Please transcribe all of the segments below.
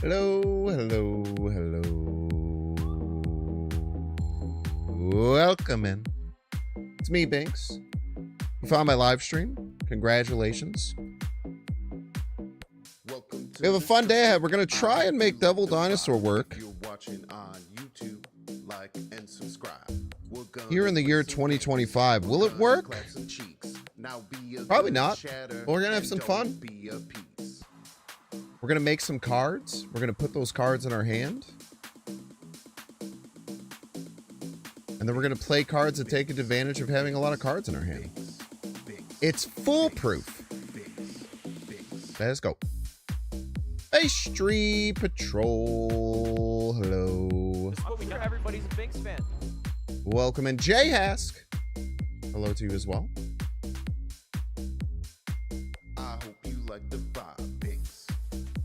Hello, hello, hello. Welcome in. It's me, Binks. You found my live stream. Congratulations. We have a fun day ahead. We're going to try and make Devil Dinosaur work. Here in the year 2025. Will it work? Probably not. But we're going to have some fun. We're going to make some cards. We're going to put those cards in our hand. And then we're going to play cards that take advantage of having a lot of cards in our hand. It's foolproof. Let's go. Hey, Street Patrol. Hello. I'm sure everybody's a Binks fan. Welcome in. Jay Hask. Hello to you as well. I hope you like the vibe, Binks.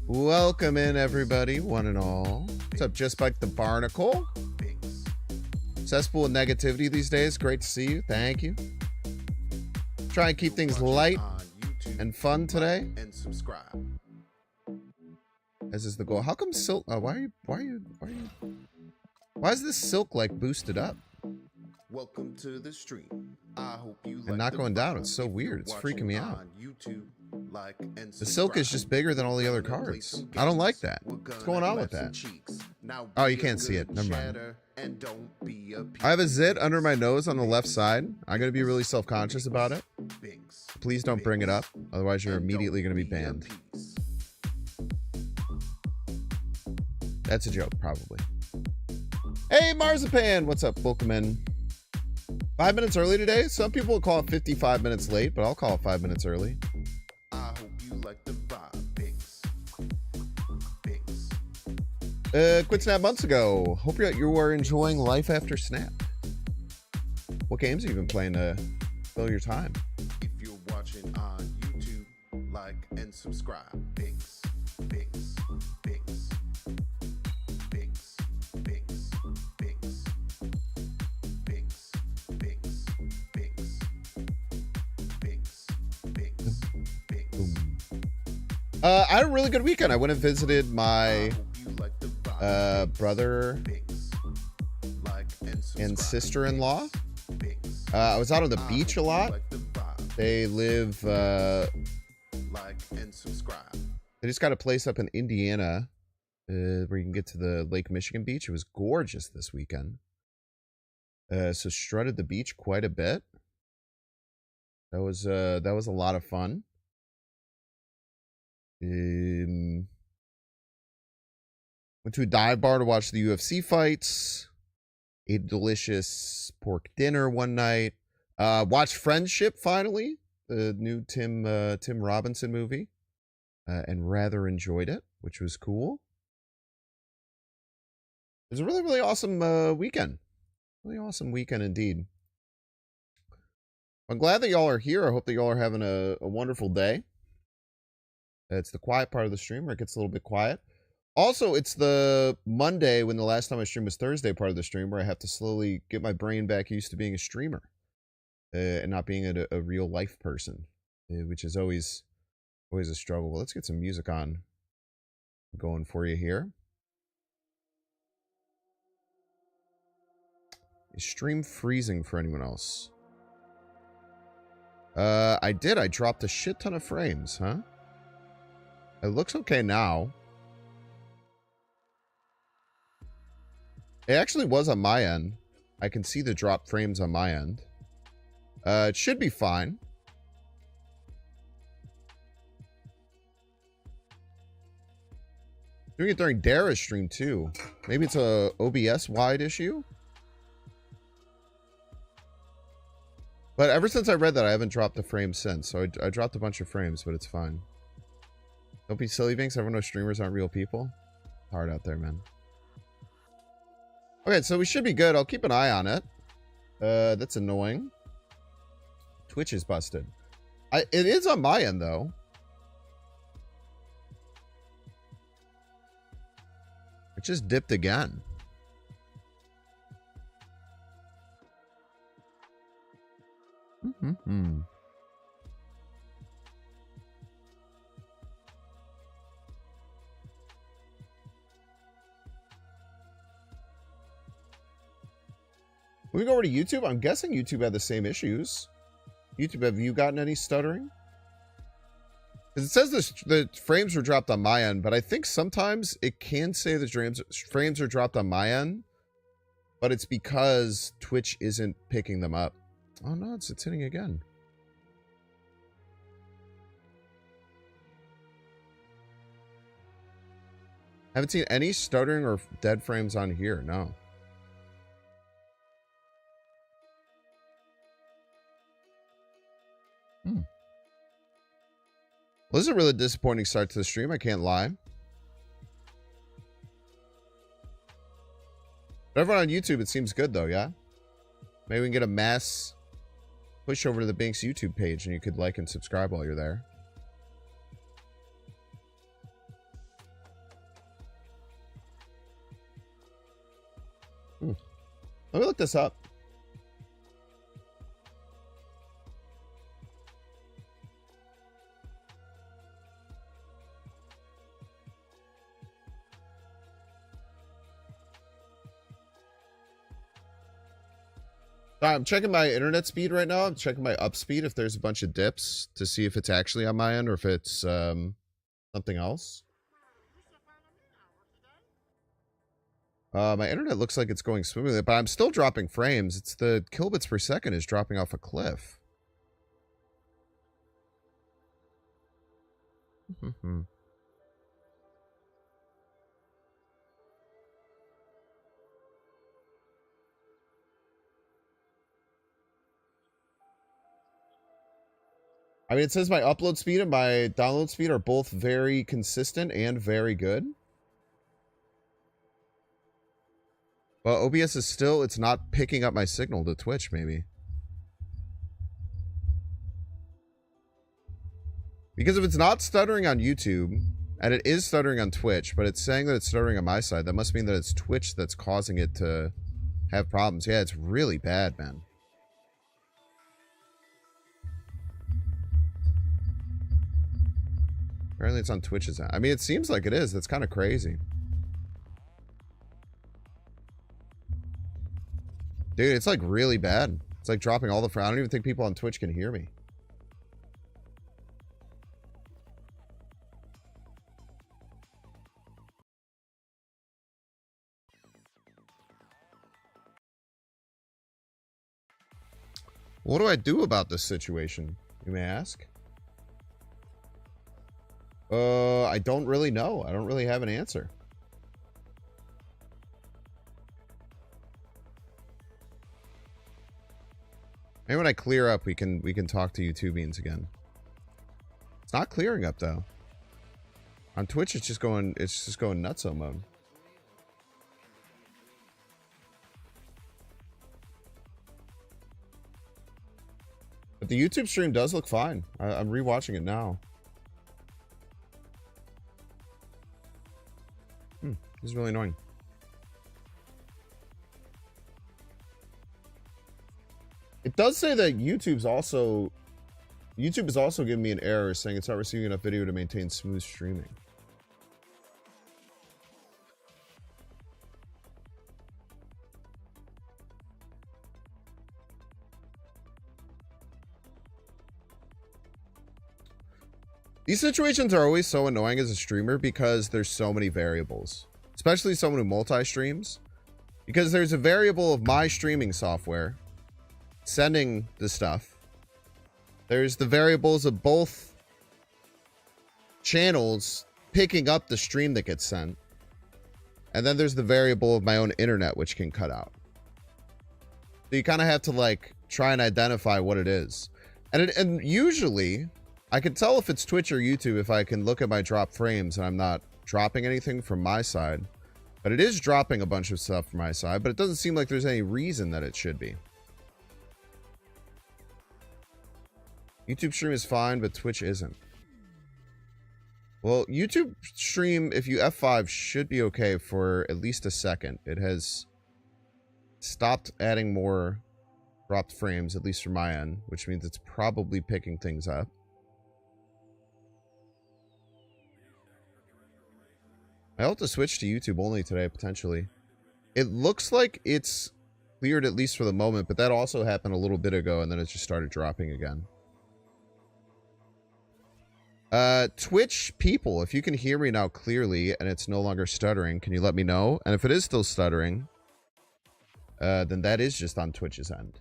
Welcome in, everybody, one and all. What's up, Just Like the Barnacle? Cesspool of negativity these days. Great to see you. Thank you. Try and keep things light and fun today. And subscribe. As is the goal. How come silk? Why is this silk like boosted up Welcome to the stream. I hope you like and not the going down? vibe. It's so If weird. you're It's freaking watching me out. on YouTube, like and The silk is subscribe. just bigger than all the other cards. I don't like that. What's going on with that? Oh, you can't see it. Never mind. I have a zit under my nose on the left side. I'm going to be really self-conscious about it. Please don't bring it up. Otherwise, you're immediately going to be banned. That's a joke, probably. Hey, Marzipan! What's up? Welcome in. 5 minutes early today? Some people will call it 55 minutes late, but I'll call it 5 minutes early. I hope you like the vibe, Binks. Quit Snap months ago. Hope you are enjoying life after Snap. What games have you been playing to fill your time? If you're watching on YouTube, like and subscribe. Binks. Binks. Binks. Binks. Binks. Binks. Binks. Binks. Binks. Binks. Binks. Binks. Boom. I had a really good weekend. I went and visited my brother and sister-in-law. I was out on the beach a lot. They live, they just got a place up in Indiana where you can get to the Lake Michigan beach. It was gorgeous this weekend. So strutted the beach quite a bit. That was a lot of fun. Went to a dive bar to watch the UFC fights. Ate a delicious pork dinner one night. Watched Friendship finally, the new Tim Robinson movie, and rather enjoyed it, which was cool. It was a really, really awesome weekend. Really awesome weekend indeed. I'm glad that y'all are here. I hope that y'all are having a wonderful day. It's the quiet part of the stream where it gets a little bit quiet. Also, it's the Monday when the last time I streamed was Thursday part of the stream where I have to slowly get my brain back used to being a streamer and not being a real life person, which is always a struggle. Well, let's get some music on going for you here. Is stream freezing for anyone else? I did. I dropped a shit ton of frames, huh? It looks okay now. It actually was on my end. I can see the drop frames on my end. It should be fine. Doing it during Dara's stream too. Maybe it's a OBS wide issue. But ever since I read that, I haven't dropped a frame since. So I dropped a bunch of frames, but it's fine. Don't be silly, Binks. Everyone knows streamers aren't real people. Hard out there, man. Okay, so we should be good. I'll keep an eye on it. That's annoying. Twitch is busted. It is on my end, though. It just dipped again. Mm-hmm. Moving over to YouTube, I'm guessing YouTube had the same issues. YouTube, have you gotten any stuttering? Because it says the frames were dropped on my end, but I think sometimes it can say the frames are dropped on my end, but it's because Twitch isn't picking them up. Oh no, it's hitting again. Haven't seen any stuttering or dead frames on here, no. Well, this is a really disappointing start to the stream, I can't lie. But everyone on YouTube, it seems good though, yeah? Maybe we can get a mass push over to the Binks YouTube page and you could like and subscribe while you're there. Let me look this up. I'm checking my internet speed right now. I'm checking my up speed if there's a bunch of dips to see if it's actually on my end or if it's something else. My internet looks like it's going smoothly, but I'm still dropping frames. It's the kilobits per second is dropping off a cliff. I mean, it says my upload speed and my download speed are both very consistent and very good. But OBS is still, it's not picking up my signal to Twitch, maybe. Because if it's not stuttering on YouTube, and it is stuttering on Twitch, but it's saying that it's stuttering on my side, that must mean that it's Twitch that's causing it to have problems. Yeah, it's really bad, man. Apparently it's on Twitch's end. I mean, it seems like it is. That's kind of crazy. Dude, it's like really bad. It's like dropping all the frames. I don't even think people on Twitch can hear me. What do I do about this situation, you may ask? I don't really know. I don't really have an answer. Maybe when I clear up, we can talk to YouTubians again. It's not clearing up though. On Twitch, it's just going nutso mode. But the YouTube stream does look fine. I'm rewatching it now. This is really annoying. It does say that YouTube is also giving me an error saying it's not receiving enough video to maintain smooth streaming. These situations are always so annoying as a streamer because there's so many variables, especially someone who multi-streams, because there's a variable of my streaming software sending the stuff. There's the variables of both channels picking up the stream that gets sent. And then there's the variable of my own internet, which can cut out. So you kind of have to like try and identify what it is. And usually I can tell if it's Twitch or YouTube if I can look at my drop frames and I'm not dropping anything from my side. But it is dropping a bunch of stuff from my side, but it doesn't seem like there's any reason that it should be. YouTube stream is fine, but Twitch isn't. Well, YouTube stream, if you F5, should be okay for at least a second. It has stopped adding more dropped frames, at least from my end, which means it's probably picking things up. I'll have to switch to YouTube only today, potentially. It looks like it's cleared at least for the moment, but that also happened a little bit ago, and then it just started dropping again. Twitch people, if you can hear me now clearly and it's no longer stuttering, can you let me know? And if it is still stuttering, then that is just on Twitch's end.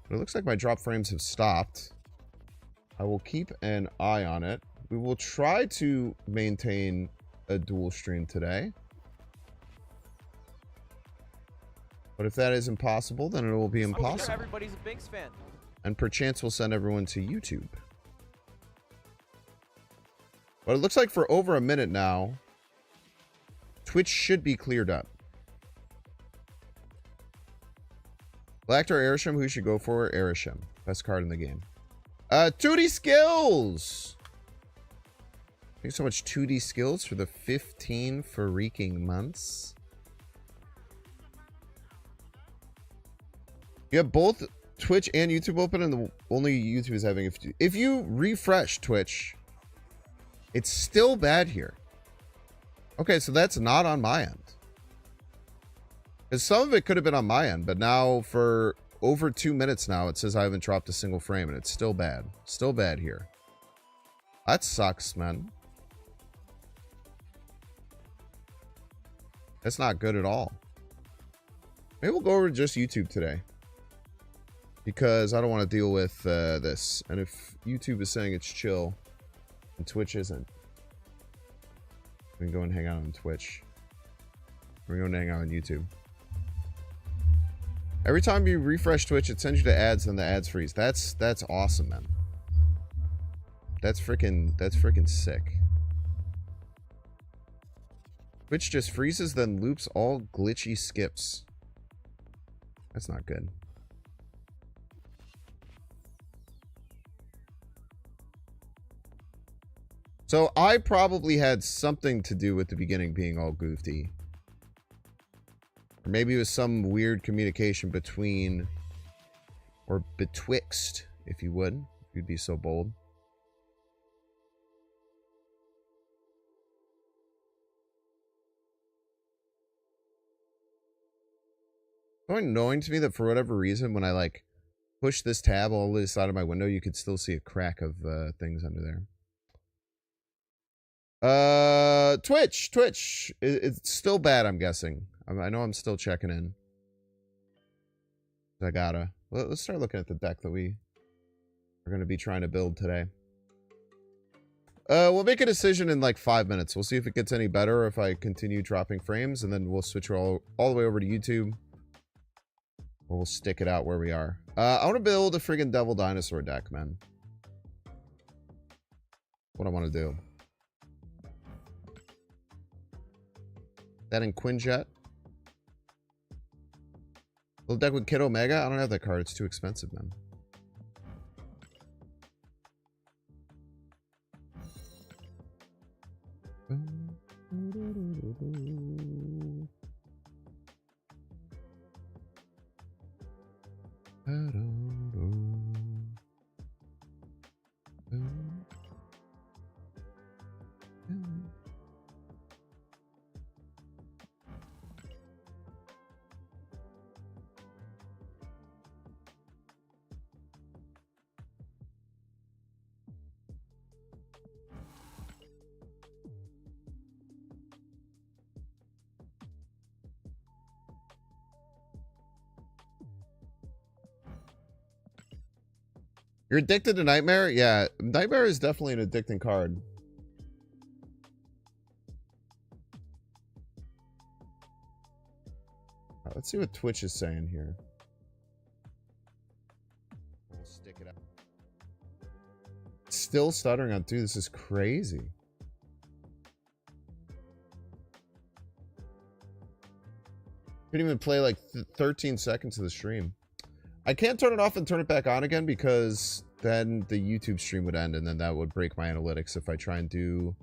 But it looks like my drop frames have stopped. I will keep an eye on it. We will try to maintain a dual stream today. But if that is impossible, then it will be impossible. Everybody's a Binks fan. And perchance we'll send everyone to YouTube. But it looks like for over a minute now, Twitch should be cleared up. Blacked or Airsham, who should go for? Airsham. Best card in the game. 2D skills! Thanks so much, 2D skills, for the 15 freaking months. You have both Twitch and YouTube open, and the only YouTube is having... If you refresh Twitch, it's still bad here. Okay, so that's not on my end. Because some of it could have been on my end, but now for over 2 minutes now, it says I haven't dropped a single frame, and it's still bad. Still bad here. That sucks, man. That's not good at all. Maybe we'll go over to just YouTube today. Because I don't want to deal with this. And if YouTube is saying it's chill, and Twitch isn't, we can go and hang out on Twitch. We're going to hang out on YouTube. Every time you refresh Twitch, it sends you to ads, and the ads freeze. That's awesome, man. That's freaking sick. Twitch just freezes, then loops all glitchy skips. That's not good. So I probably had something to do with the beginning being all goofy. Or maybe it was some weird communication between, or betwixt, if you would. If you'd be so bold. It's annoying to me that for whatever reason, when I like push this tab all the way to the side of my window, you could still see a crack of things under there. Twitch. It's still bad, I'm guessing. I know I'm still checking in. I gotta. Let's start looking at the deck that we are going to be trying to build today. We'll make a decision in like 5 minutes. We'll see if it gets any better or if I continue dropping frames, and then we'll switch all the way over to YouTube. Or we'll stick it out where we are. I want to build a friggin' Devil Dinosaur deck, man. What I want to do. That in Quinjet. Little deck with Kid Omega? I don't have that card. It's too expensive, man. You're addicted to Nightmare? Yeah, Nightmare is definitely an addicting card. Right, let's see what Twitch is saying here. We'll stick it out. Still stuttering on 2. This is crazy. Couldn't even play like 13 seconds of the stream. I can't turn it off and turn it back on again because then the YouTube stream would end and then that would break my analytics if I try and do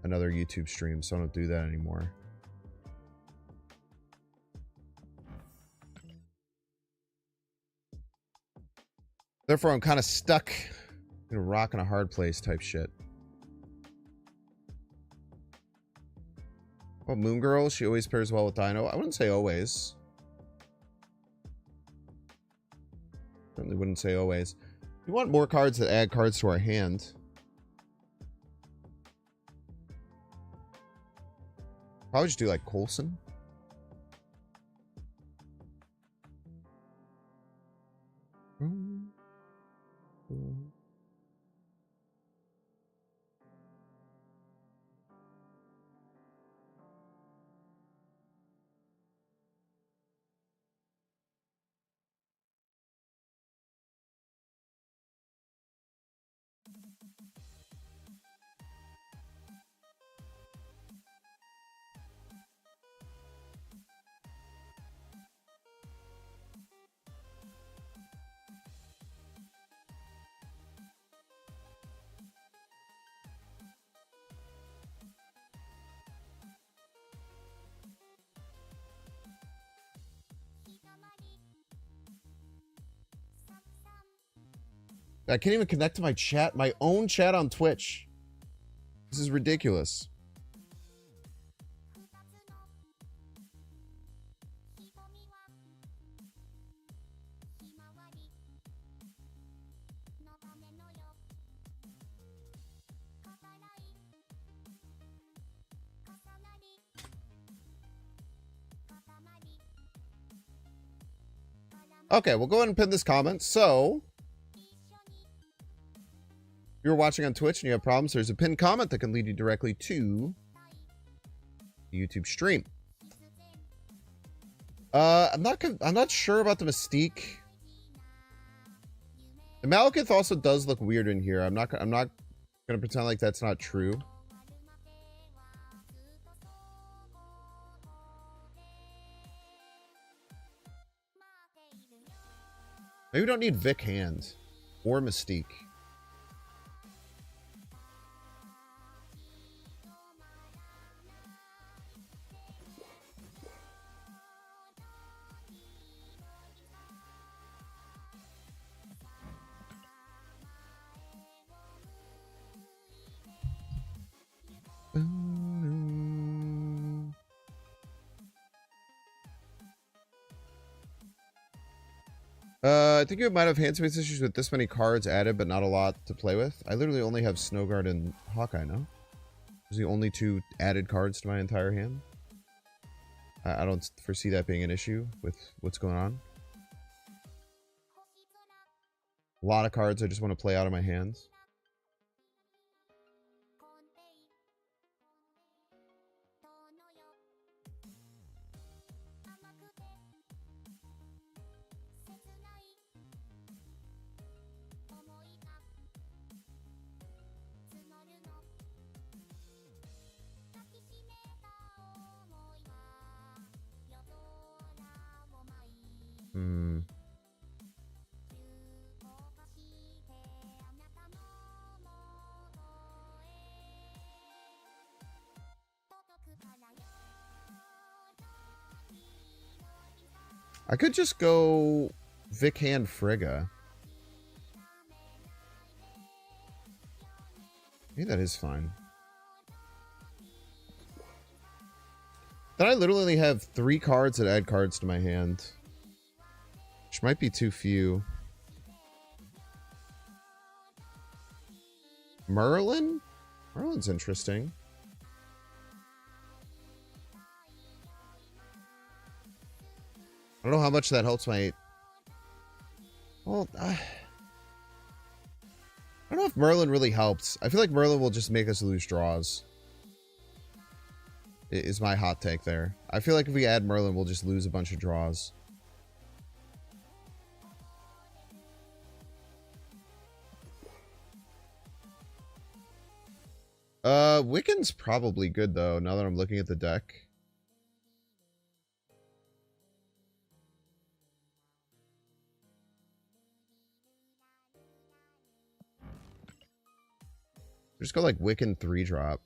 another YouTube stream, so I don't do that anymore. Therefore, I'm kind of stuck in a rock and a hard place type shit. Well, Moon Girl, she always pairs well with Dino. I wouldn't say always. wouldn't say always. We want more cards that add cards to our hand. Probably just do like Coulson. I can't even connect to my chat, my own chat on Twitch. This is ridiculous. Okay, we'll go ahead and pin this comment. So, if you're watching on Twitch and you have problems, there's a pinned comment that can lead you directly to the YouTube stream. I'm not sure about the Mystique. The Malekith also does look weird in here. I'm not gonna pretend like that's not true. Maybe we don't need Vic Hand or Mystique. I think you might have hand space issues with this many cards added, but not a lot to play with. I literally only have Snowguard and Hawkeye now. Those are the only two added cards to my entire hand. I don't foresee that being an issue with what's going on. A lot of cards I just want to play out of my hands. I could just go Vic Hand Frigga. Maybe that is fine. Then I literally only have 3 cards that add cards to my hand, which might be too few. Merlin? Merlin's interesting. I don't know how much that helps my... Well, I don't know if Merlin really helps. I feel like Merlin will just make us lose draws. Is my hot take there. I feel like if we add Merlin, we'll just lose a bunch of draws. Wiccan's probably good, though, now that I'm looking at the deck. Just go like Wiccan 3-drop.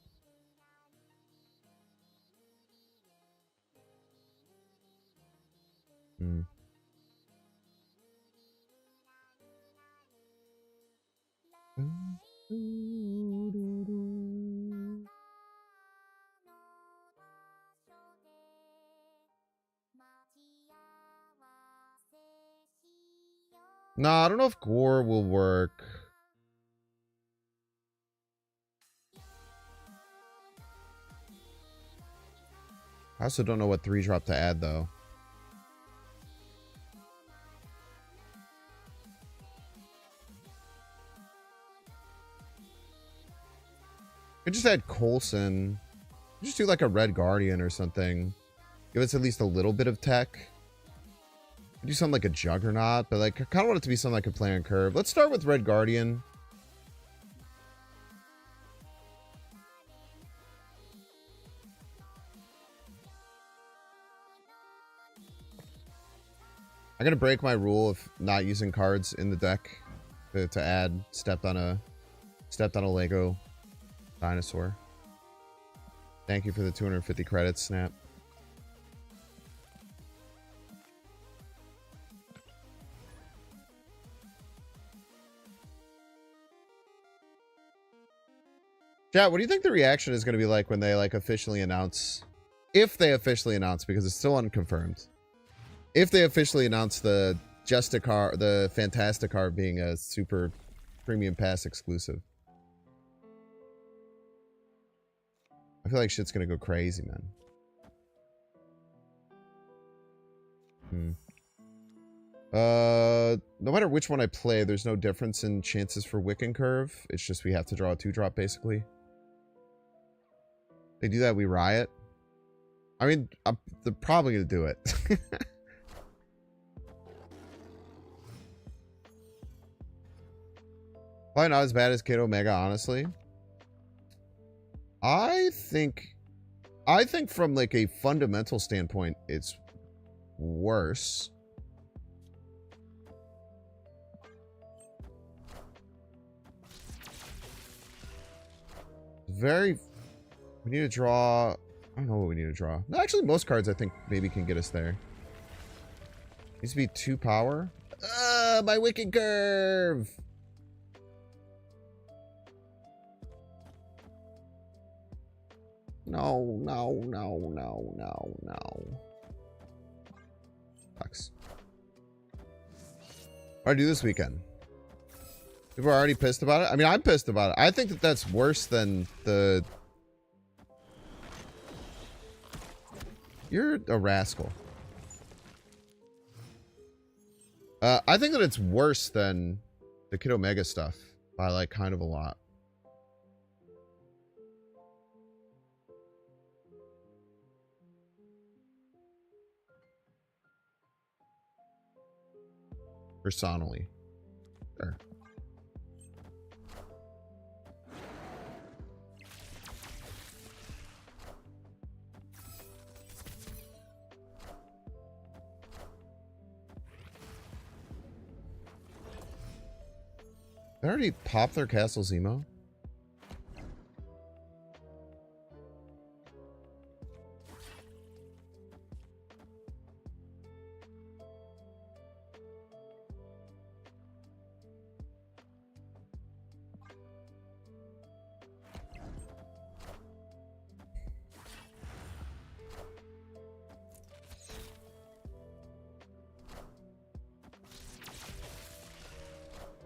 No, I don't know if Gore will work. I also don't know what 3-drop to add, though. I just add Coulson. Just do like a Red Guardian or something. Give us at least a little bit of tech. Do something like a Juggernaut, but like I kind of want it to be something I could play on curve. Let's start with Red Guardian. I'm gonna break my rule of not using cards in the deck to add stepped on a Lego dinosaur. Thank you for the 250 credits, Snap. Chat, what do you think the reaction is going to be like when they like officially announce, if they officially announce, because it's still unconfirmed, if they officially announce the Justicar, the Fantasticar being a super premium pass exclusive? I feel like shit's going to go crazy, man. No matter which one I play, there's no difference in chances for Wiccan Curve. It's just we have to draw a 2-drop, basically. They do that, we riot. I mean, they're probably gonna do it. Probably not as bad as Kid Omega, honestly. I think from like a fundamental standpoint, it's worse. We need to draw. I don't know what we need to draw. No, actually, most cards I think maybe can get us there. Needs to be 2 power. My Wicked Curve. No. Sucks. What do I do this weekend? People are already pissed about it. I mean, I'm pissed about it. I think that that's worse than the... You're a rascal. I think that it's worse than the Kid Omega stuff by like kind of a lot. Personally. Sure. They already popped their Castle's emo.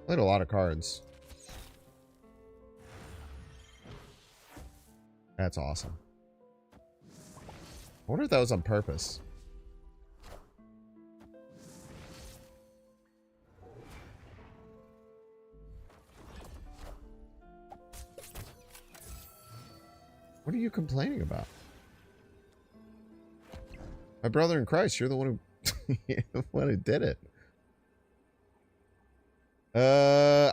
Played a lot of cards. That's awesome. I wonder if that was on purpose. What are you complaining about? My brother in Christ, you're the one who, you're the one who did it.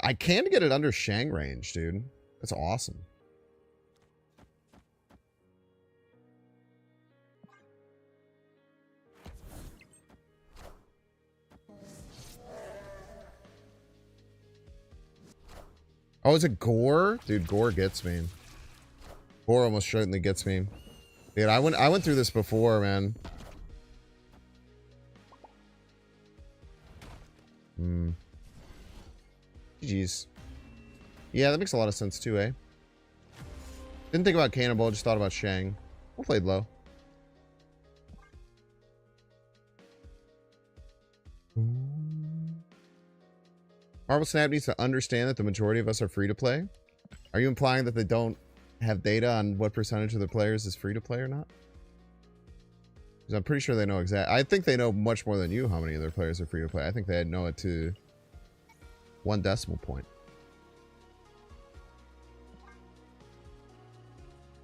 I can get it under Shang range, dude. That's awesome. Oh, is it Gore? Dude, Gore gets me. Gore almost certainly gets me. Dude, I went through this before, man. GG's. Yeah, that makes a lot of sense too, eh? Didn't think about Cannonball, just thought about Shang. I played low. Marvel Snap needs to understand that the majority of us are free to play. Are you implying that they don't have data on what percentage of the players is free to play or not? Because I'm pretty sure they know exactly. I think they know much more than you how many of their players are free to play. I think they know it to 1 decimal point.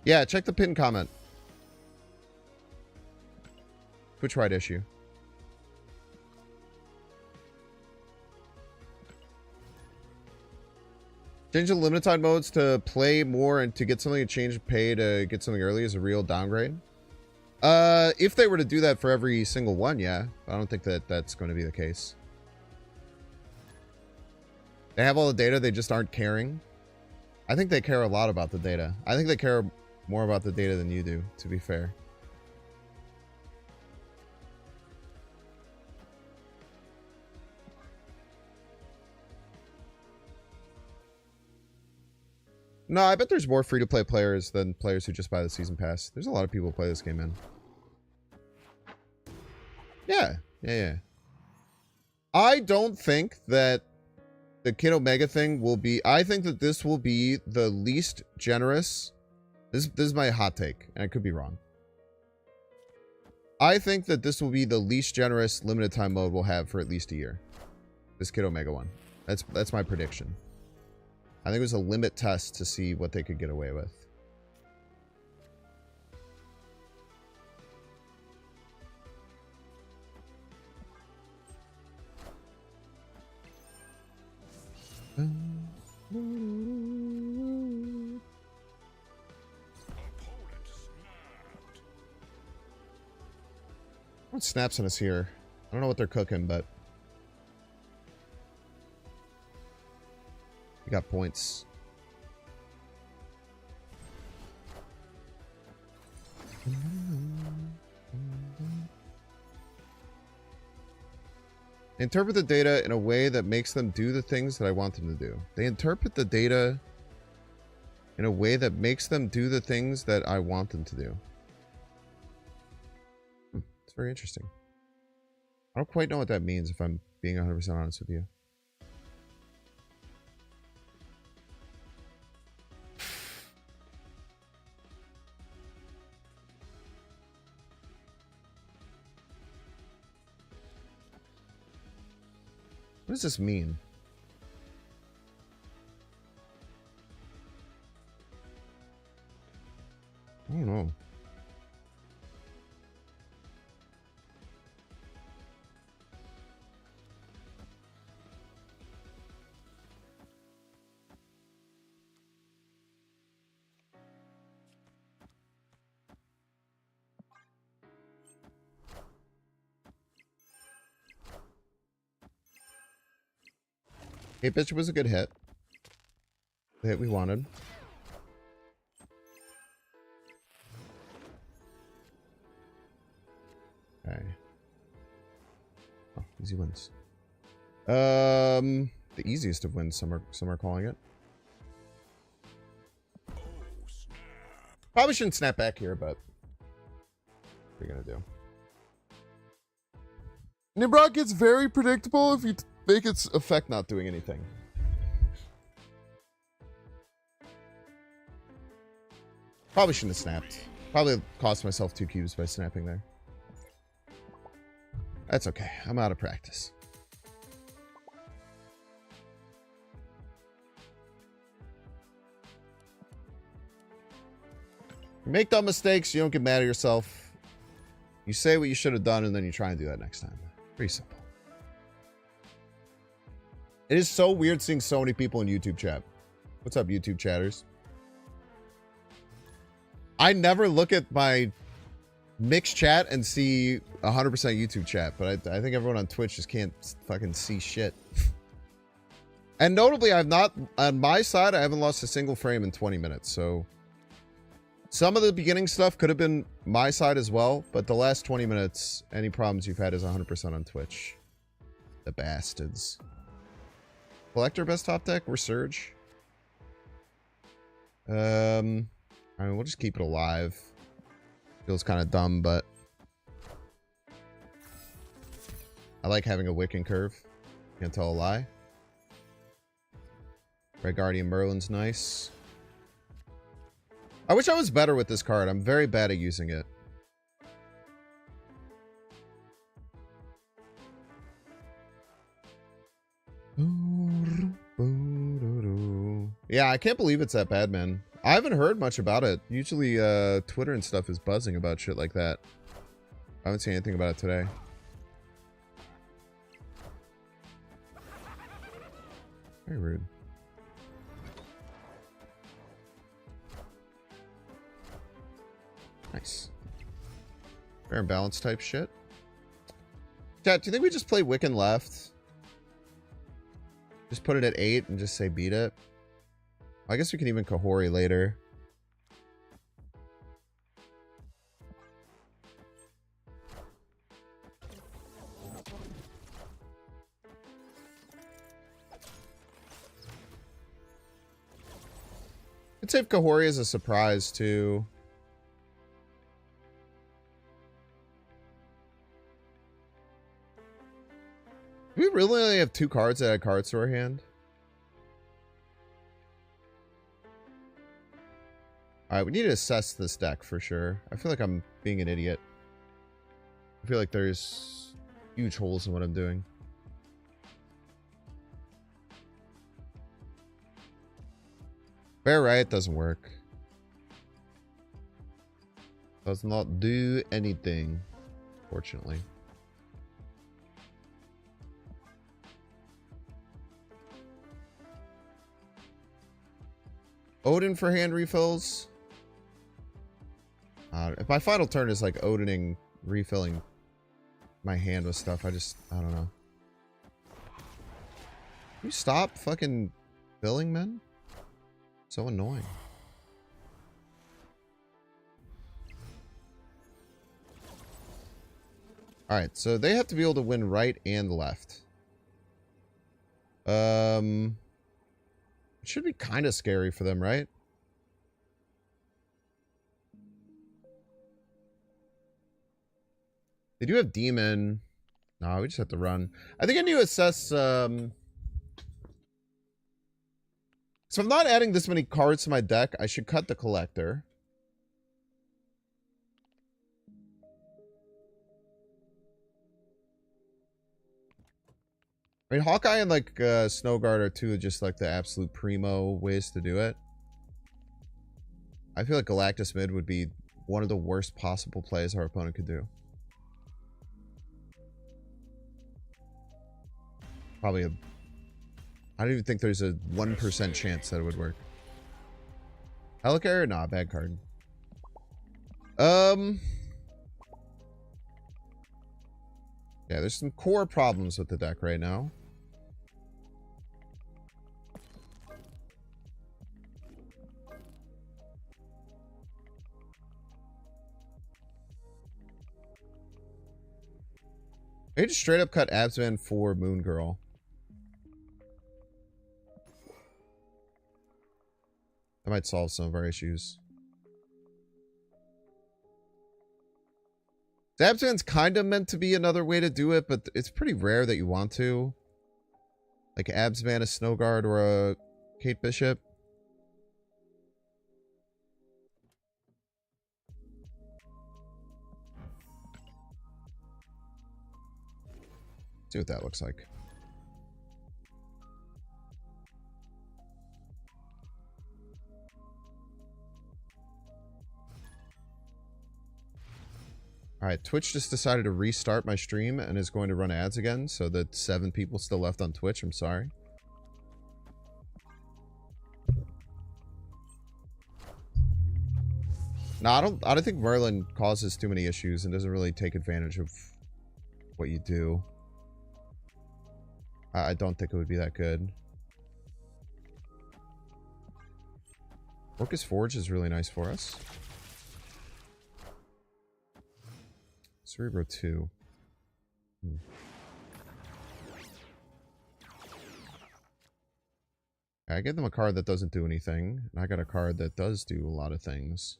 Yeah, check the pinned comment. Twitch right issue. Change the limited time modes to play more and to get something, to change pay to get something early is a real downgrade. If they were to do that for every single one, yeah. I don't think that that's going to be the case. They have all the data, they just aren't caring. I think they care a lot about the data. I think they care more about the data than you do, to be fair. No, I bet there's more free-to-play players than players who just buy the season pass. There's a lot of people who play this game in. Yeah. I don't think that the Kid Omega thing will be... I think that this will be the least generous... This is my hot take, and I could be wrong. I think that this will be the least generous limited time mode we'll have for at least a year. This Kid Omega one. That's my prediction. I think it was a limit test to see what they could get away with. What snaps on us here? I don't know what they're cooking, but we got points. Interpret the data in a way that makes them do the things that I want them to do. They interpret the data in a way that makes them do the things that I want them to do. It's very interesting. I don't quite know what that means, if I'm being 100% honest with you. What does this mean? I don't know. Hey, Bishop was a good hit. The hit we wanted. Okay. Oh, easy wins. The easiest of wins, some are calling it. Probably shouldn't snap back here, but what are you gonna do? Nimrod gets very predictable if you make its effect not doing anything. Probably shouldn't have snapped. Probably cost myself 2 cubes by snapping there. That's okay. I'm out of practice. You make dumb mistakes, you don't get mad at yourself. You say what you should have done, and then you try and do that next time. Pretty simple. It is so weird seeing so many people in YouTube chat. What's up, YouTube chatters? I never look at my mixed chat and see 100% YouTube chat, but I think everyone on Twitch just can't fucking see shit. And notably, I've not, on my side, I haven't lost a single frame in 20 minutes, so some of the beginning stuff could have been my side as well, but the last 20 minutes, any problems you've had is 100% on Twitch. The bastards. Collector best top deck or Surge? I mean, we'll just keep it alive. Feels kind of dumb, but I like having a Wiccan curve. Can't tell a lie. Red Guardian Merlin's nice. I wish I was better with this card. I'm very bad at using it. Yeah, I can't believe it's that bad, man. I haven't heard much about it. Usually, Twitter and stuff is buzzing about shit like that. I haven't seen anything about it today. Very rude. Nice. Fair and balanced type shit. Chat, do you think we just play Wiccan left? Just put it at 8 and just say beat it? I guess we can even Kahori later. I'd save Kahori as a surprise too. Do we really only have 2 cards that add cards to our hand? Alright, we need to assess this deck for sure. I feel like I'm being an idiot. I feel like there's huge holes in what I'm doing. Fair right doesn't work. Does not do anything, fortunately. Odin for hand refills. If my final turn is like Odining, refilling my hand with stuff, I don't know. Can you stop fucking filling, man? So annoying. Alright, so they have to be able to win right and left. It should be kind of scary for them, right? They do have Demon. No, we just have to run. I think I need to assess, so if I'm not adding this many cards to my deck, I should cut the Collector. I mean, Hawkeye and, like, Snowguard are two of just, like, the absolute primo ways to do it. I feel like Galactus mid would be one of the worst possible plays our opponent could do. Probably I don't even think there's a 1% chance that it would work. Helicarrier? Nah, bad card. Yeah, there's some core problems with the deck right now. Maybe just straight up cut Absman for Moon Girl. That might solve some of our issues. Absman's kind of meant to be another way to do it, but it's pretty rare that you want to. Like Absman, a Snowguard, or a Kate Bishop. See what that looks like. Alright, Twitch just decided to restart my stream and is going to run ads again, so that 7 people still left on Twitch. I'm sorry. No, I don't think Merlin causes too many issues and doesn't really take advantage of what you do. I don't think it would be that good. Orcus Forge is really nice for us. Cerebro 2. I give them a card that doesn't do anything, and I got a card that does do a lot of things.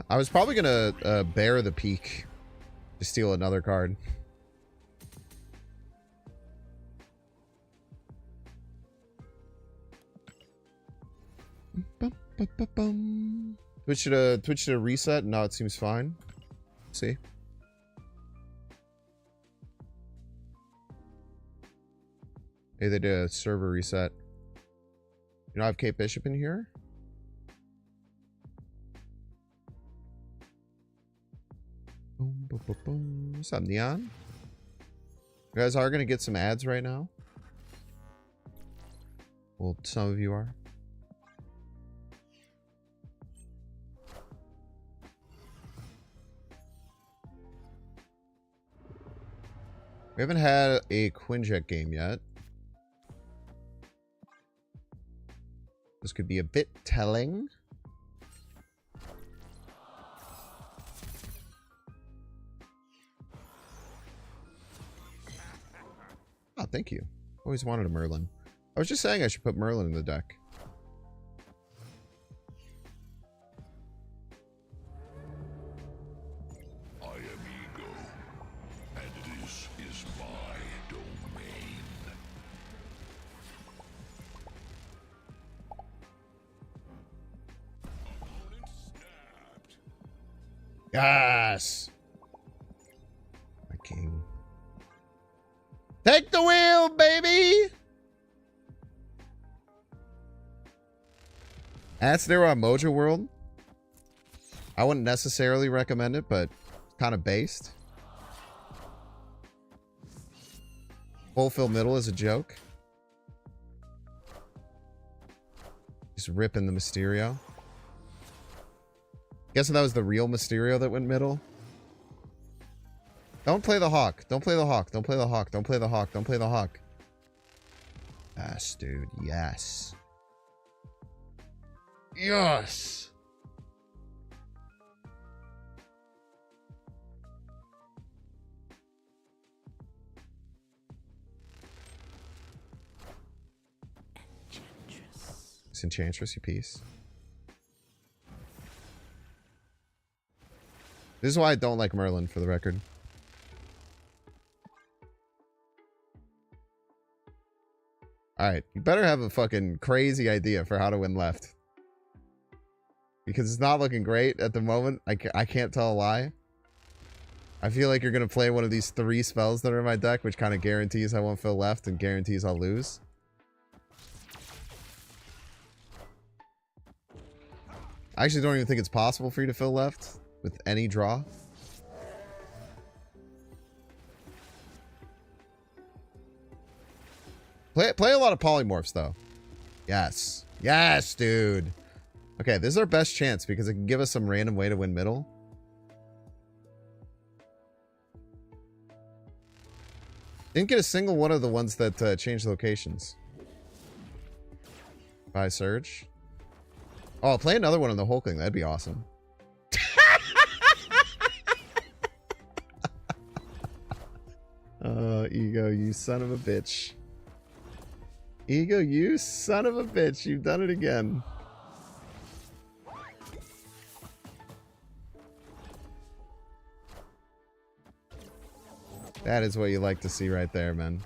I was probably gonna bear the peak to steal another card. Twitch to reset. Now it seems fine. See. Hey, they did a server reset. You know I have Kate Bishop in here? Boom, boom, boom, boom. What's up, Neon? You guys are gonna get some ads right now. Well, some of you are. We haven't had a Quinjet game yet. This could be a bit telling. Oh, thank you. Always wanted a Merlin. I was just saying I should put Merlin in the deck. I am Ego, and this is my domain. Opponent snapped. Yes! My king. Take the wheel, baby! That's there on Mojo World. I wouldn't necessarily recommend it, but it's kind of based. Full fill middle is a joke. Just ripping the Mysterio. Guessing that was the real Mysterio that went middle. Don't play the Hawk. Don't play the Hawk. Don't play the Hawk. Don't play the Hawk. Don't play the Hawk. Yes, dude. Yes. Yes. It's Enchantress, you piece. This is why I don't like Merlin, for the record. Alright, you better have a fucking crazy idea for how to win left. Because it's not looking great at the moment. I can't tell a lie. I feel like you're going to play one of these 3 spells that are in my deck, which kind of guarantees I won't fill left and guarantees I'll lose. I actually don't even think it's possible for you to fill left with any draw. Play a lot of polymorphs, though. Yes. Yes, dude. Okay, this is our best chance because it can give us some random way to win middle. Didn't get a single one of the ones that changed locations. By Surge. Oh, I'll play another one on the Hulkling. That'd be awesome. Ego, you son of a bitch. Ego, you son of a bitch. You've done it again. That is what you like to see right there, man.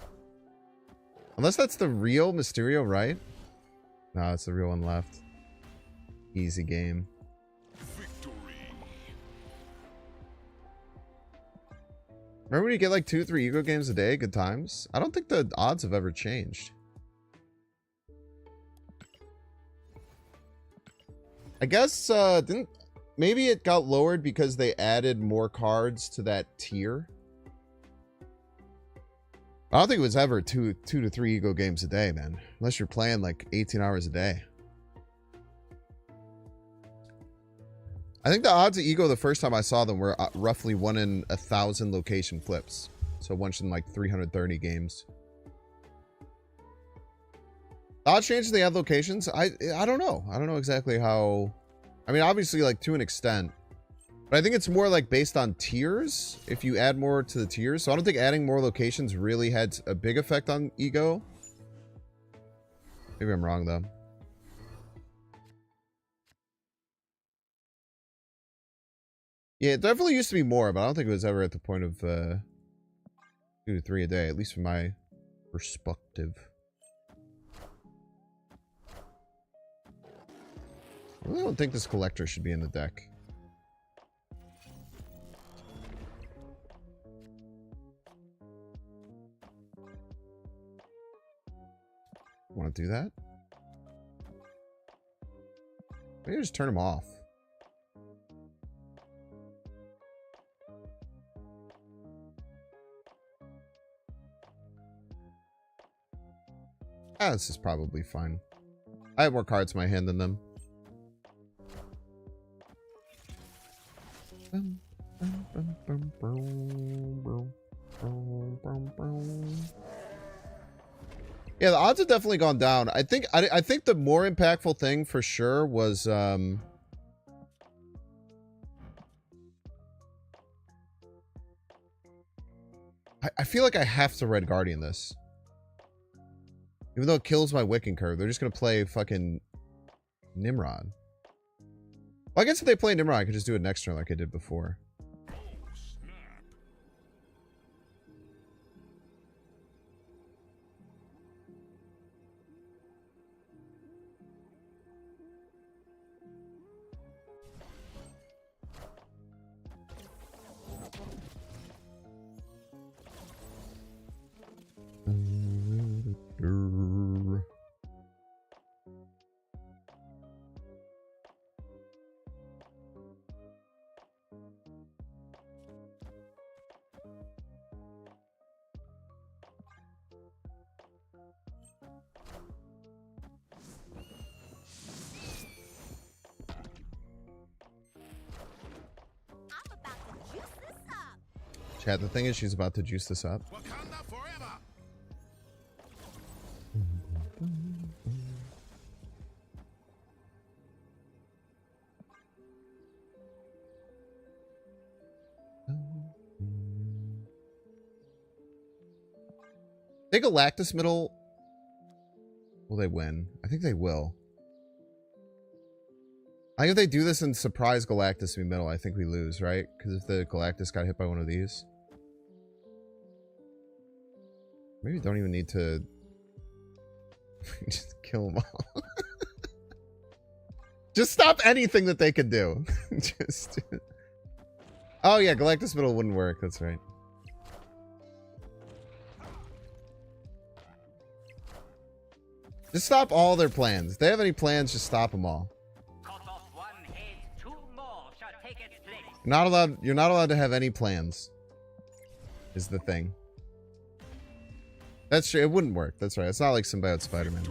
Unless that's the real Mysterio, right? No, it's the real one left. Easy game. Victory. Remember when you get like 2 or 3 Ego games a day? Good times? I don't think the odds have ever changed. I guess, maybe it got lowered because they added more cards to that tier. I don't think it was ever 2 to 3 Ego games a day, man. Unless you're playing like 18 hours a day. I think the odds of Ego the first time I saw them were roughly 1 in 1,000 location flips. So once in like 330 games. Odds changes they have locations? I don't know. I don't know exactly how. I mean, obviously like to an extent. But I think it's more like based on tiers. If you add more to the tiers. So I don't think adding more locations really had a big effect on Ego. Maybe I'm wrong though. Yeah, it definitely used to be more, but I don't think it was ever at the point of 2 to 3 a day, at least from my perspective. I really don't think this collector should be in the deck. Want to do that? Maybe just turn them off. Ah, this is probably fine. I have more cards in my hand than them. Yeah, the odds have definitely gone down. I think the more impactful thing for sure was I feel like I have to Red Guardian this. Even though it kills my Wiccan curve, they're just gonna play fucking Nimrod. Well, I guess if they play Nimrod, I could just do it next turn like I did before. Chat, the thing is she's about to juice this up. Wakanda forever. They Galactus middle. Will they win? I think they will. I think if they do this and surprise Galactus in middle, I think we lose, right? Because if the Galactus got hit by one of these. Maybe don't even need to just kill them all. Just stop anything that they could do. Just. Oh yeah, Galactus middle wouldn't work. That's right. Just stop all their plans. If they have any plans, just stop them all. Not allowed. You're not allowed to have any plans. Is the thing. That's true. It wouldn't work. That's right. It's not like Symbiote Spider-Man.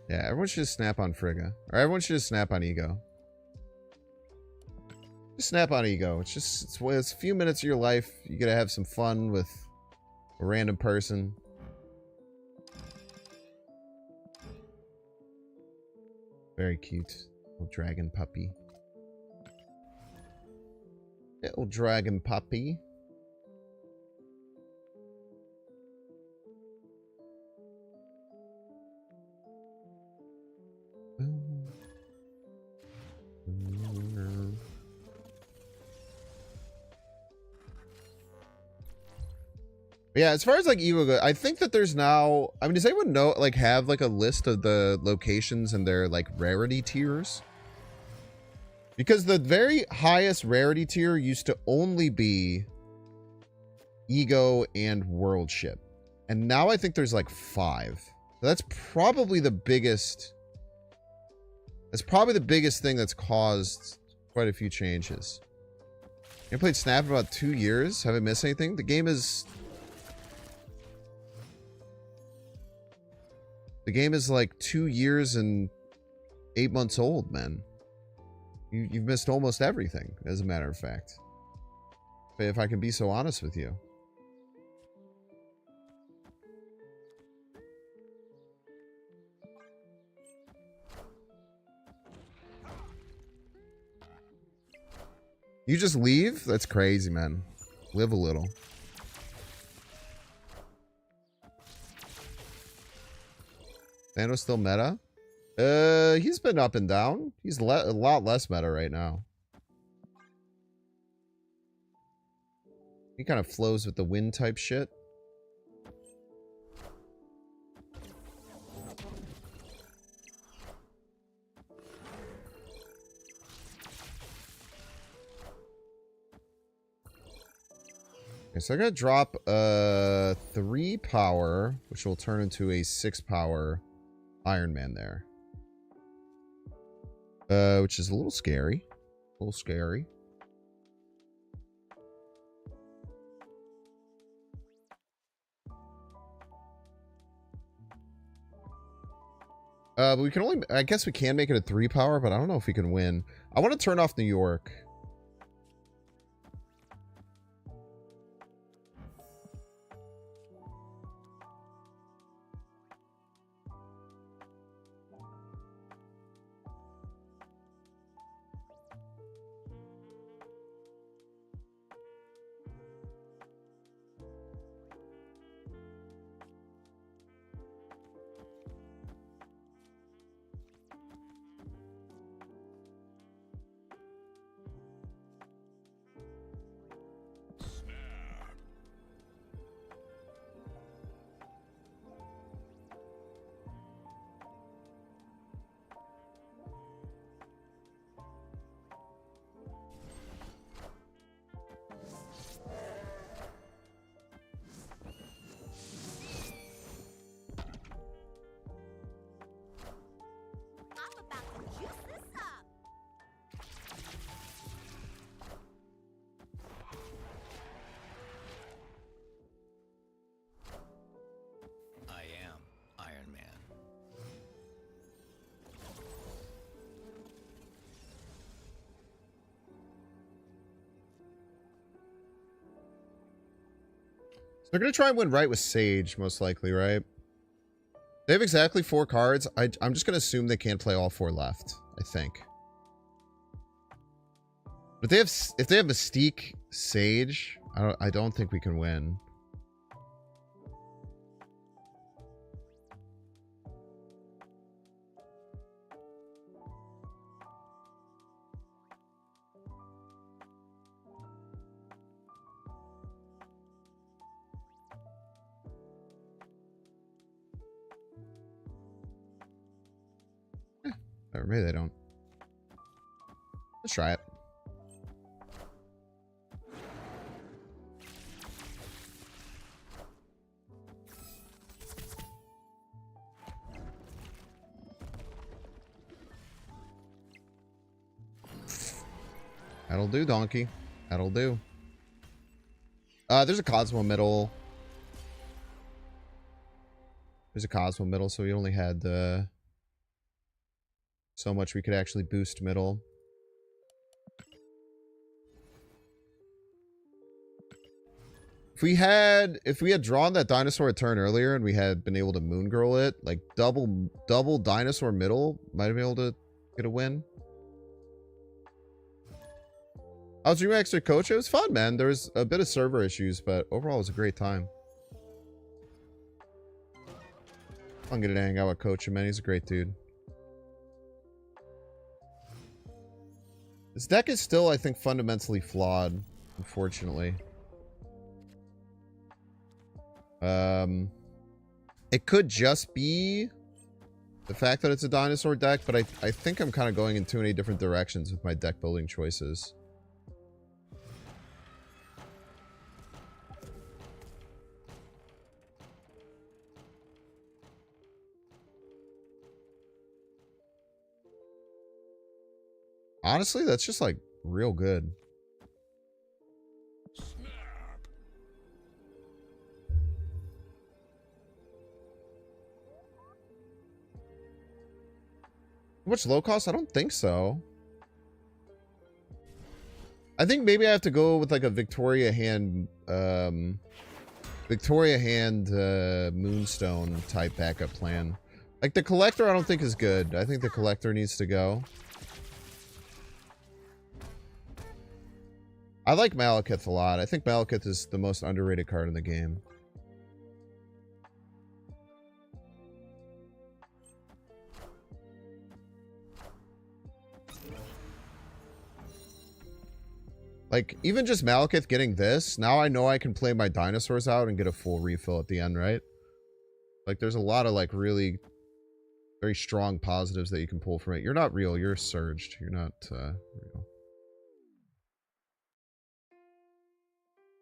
Yeah, everyone should just snap on Frigga. Or everyone should just snap on Ego. Just snap on Ego. It's a few minutes of your life. You gotta have some fun with a random person. Very cute. Little dragon puppy. Little dragon puppy. Yeah, as far as like Ego goes, I think that there's now, I mean, does anyone know, like, have like a list of the locations and their like rarity tiers? Because the very highest rarity tier used to only be Ego and World Ship. And now I think there's like 5. That's probably the biggest. That's probably the biggest thing that's caused quite a few changes. I played Snap in about 2 years. Haven't missed anything. The game is like 2 years and 8 months old, man. You've missed almost everything, as a matter of fact. If I can be so honest with you. You just leave? That's crazy, man. Live a little. Thanos still meta? He's been up and down. He's a lot less meta right now. He kind of flows with the wind type shit. Okay, so I gotta drop 3 power, which will turn into a 6 power Iron Man there. Which is a little scary. A little scary. But we can only, I guess we can make it a 3 power, but I don't know if we can win. I want to turn off New York. I'm about to juice this up. I am Iron Man. So they're going to try and win right with Sage, most likely, right? They have exactly 4 cards. I'm just going to assume they can't play all 4 left, I think. But if they have Mystique, Sage, I don't think we can win. Or maybe they don't. Let's try it. That'll do, donkey. That'll do. There's a Cosmo middle. There's a Cosmo middle, so we only had so much we could actually boost middle. If we had drawn that dinosaur a turn earlier and we had been able to moon girl it, like double dinosaur middle, might have been able to get a win. I was doing extra coach. It was fun, man. There was a bit of server issues, but overall it was a great time. I'm gonna hang out with Coach, man. He's a great dude. This deck is still, I think, fundamentally flawed, unfortunately. It could just be the fact that it's a dinosaur deck, but I think I'm kind of going in too many different directions with my deck building choices. Honestly, that's just like real good. How much low cost? I don't think so. I think maybe I have to go with like a Victoria hand Moonstone type backup plan. Like the Collector I don't think is good. I think the Collector needs to go. I like Malekith a lot. I think Malekith is the most underrated card in the game. Like, even just Malekith getting this, now I know I can play my dinosaurs out and get a full refill at the end, right? Like, there's a lot of, like, really very strong positives that you can pull from it. You're not real. You're surged. You're not real.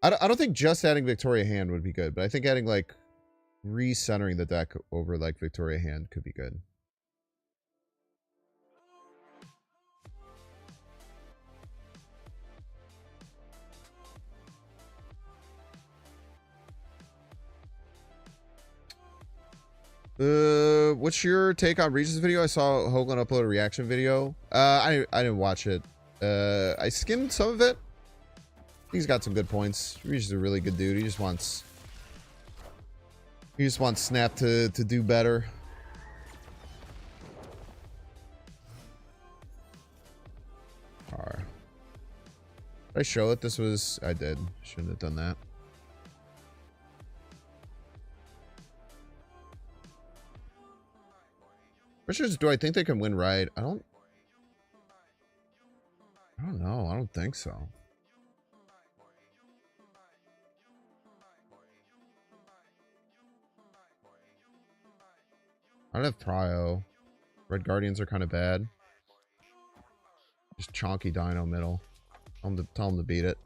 I don't think just adding Victoria Hand would be good, but I think adding, like, recentering the deck over, like, Victoria Hand could be good. What's your take on Regis' video? I saw Hoagland upload a reaction video. I didn't watch it. I skimmed some of it. He's got some good points. Regis is a really good dude. He just wants Snap to do better. Alright. Did I show it? This was... I did. Shouldn't have done that. Richards, do I think they can win right? I don't know. I don't think so. I don't have Prio. Red Guardians are kind of bad. Just chonky Dino middle. Tell him to beat it.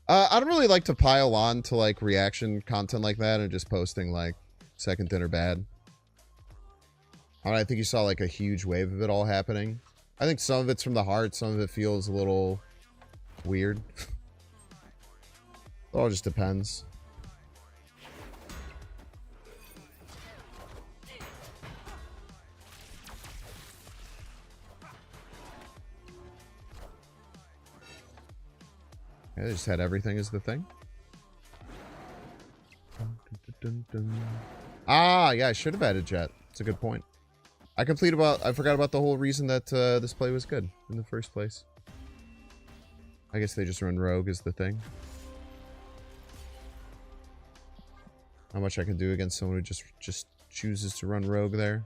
I don't really like to pile on to like reaction content like that and just posting like second dinner bad. I think you saw like a huge wave of it all happening. I think some of it's from the heart, some of it feels a little weird. It all just depends. Yeah, they just had everything as the thing. Ah, yeah, I should have added Jet. It's a good point. I forgot about the whole reason that this play was good in the first place. I guess they just run Rogue as the thing. How much I can do against someone who just chooses to run Rogue there.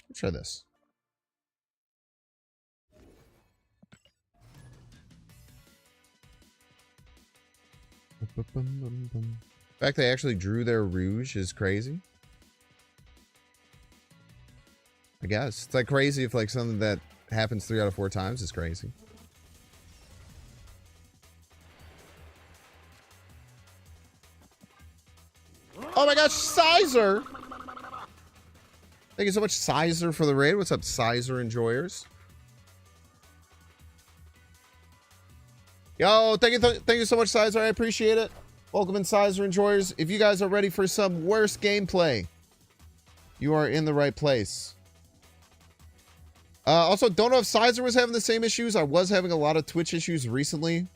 Let's try this. The fact they actually drew their Rouge is crazy. I guess. It's like crazy if like something that happens 3 out of 4 times is crazy. Oh my gosh, Sizer! Thank you so much, Sizer, for the raid. What's up, Sizer enjoyers? Yo, thank you so much, Sizer. I appreciate it. Welcome in, Sizer enjoyers. If you guys are ready for some worse gameplay, you are in the right place. Also, don't know if Sizer was having the same issues. I was having a lot of Twitch issues recently.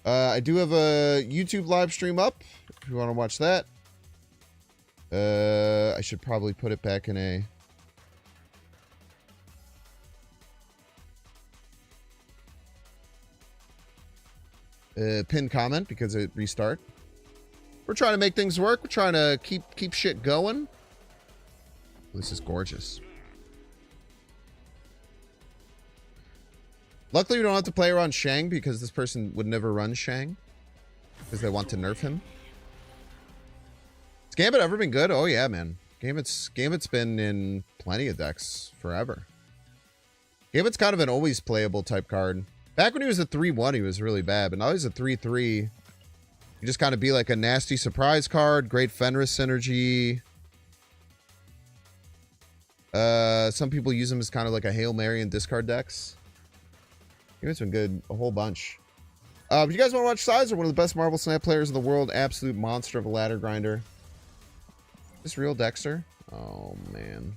I do have a YouTube live stream up if you want to watch that. I should probably put it back in a... pinned comment because it restart. We're trying to make things work. We're trying to keep shit going. This is gorgeous. Luckily, we don't have to play around Shang because this person would never run Shang because they want to nerf him. Has Gambit ever been good? Oh yeah, man. Gambit's been in plenty of decks forever. Gambit's kind of an always playable type card. Back when he was a 3-1, he was really bad, but now he's a 3-3. You just kind of be like a nasty surprise card, great Fenris synergy. Some people use him as kind of like a Hail Mary in discard decks. It's been good. A whole bunch. If you guys want to watch Sizer, one of the best Marvel Snap players in the world, absolute monster of a ladder grinder. Is this real Dexter? Oh, man.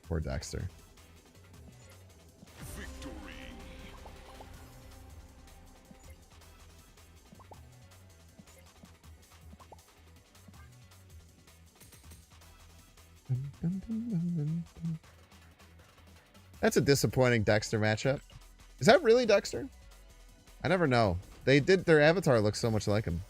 Poor Dexter. Victory. That's a disappointing Dexter matchup. Is that really Dexter? I never know. They did, their avatar looks so much like him.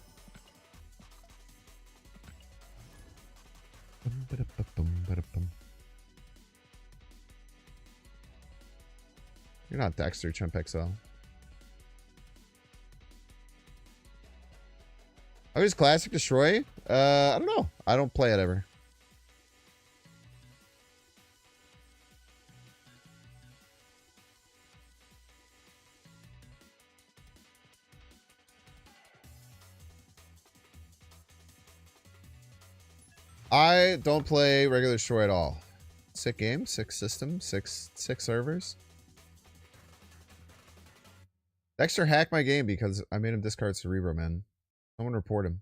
You're not Dexter, Chump XL. Oh, he's Classic Destroy? I don't know. I don't play it ever. I don't play regular Destroy at all. 6 games, 6 systems, 6 servers. Dexter hacked my game because I made him discard Cerebro, man. Someone report him.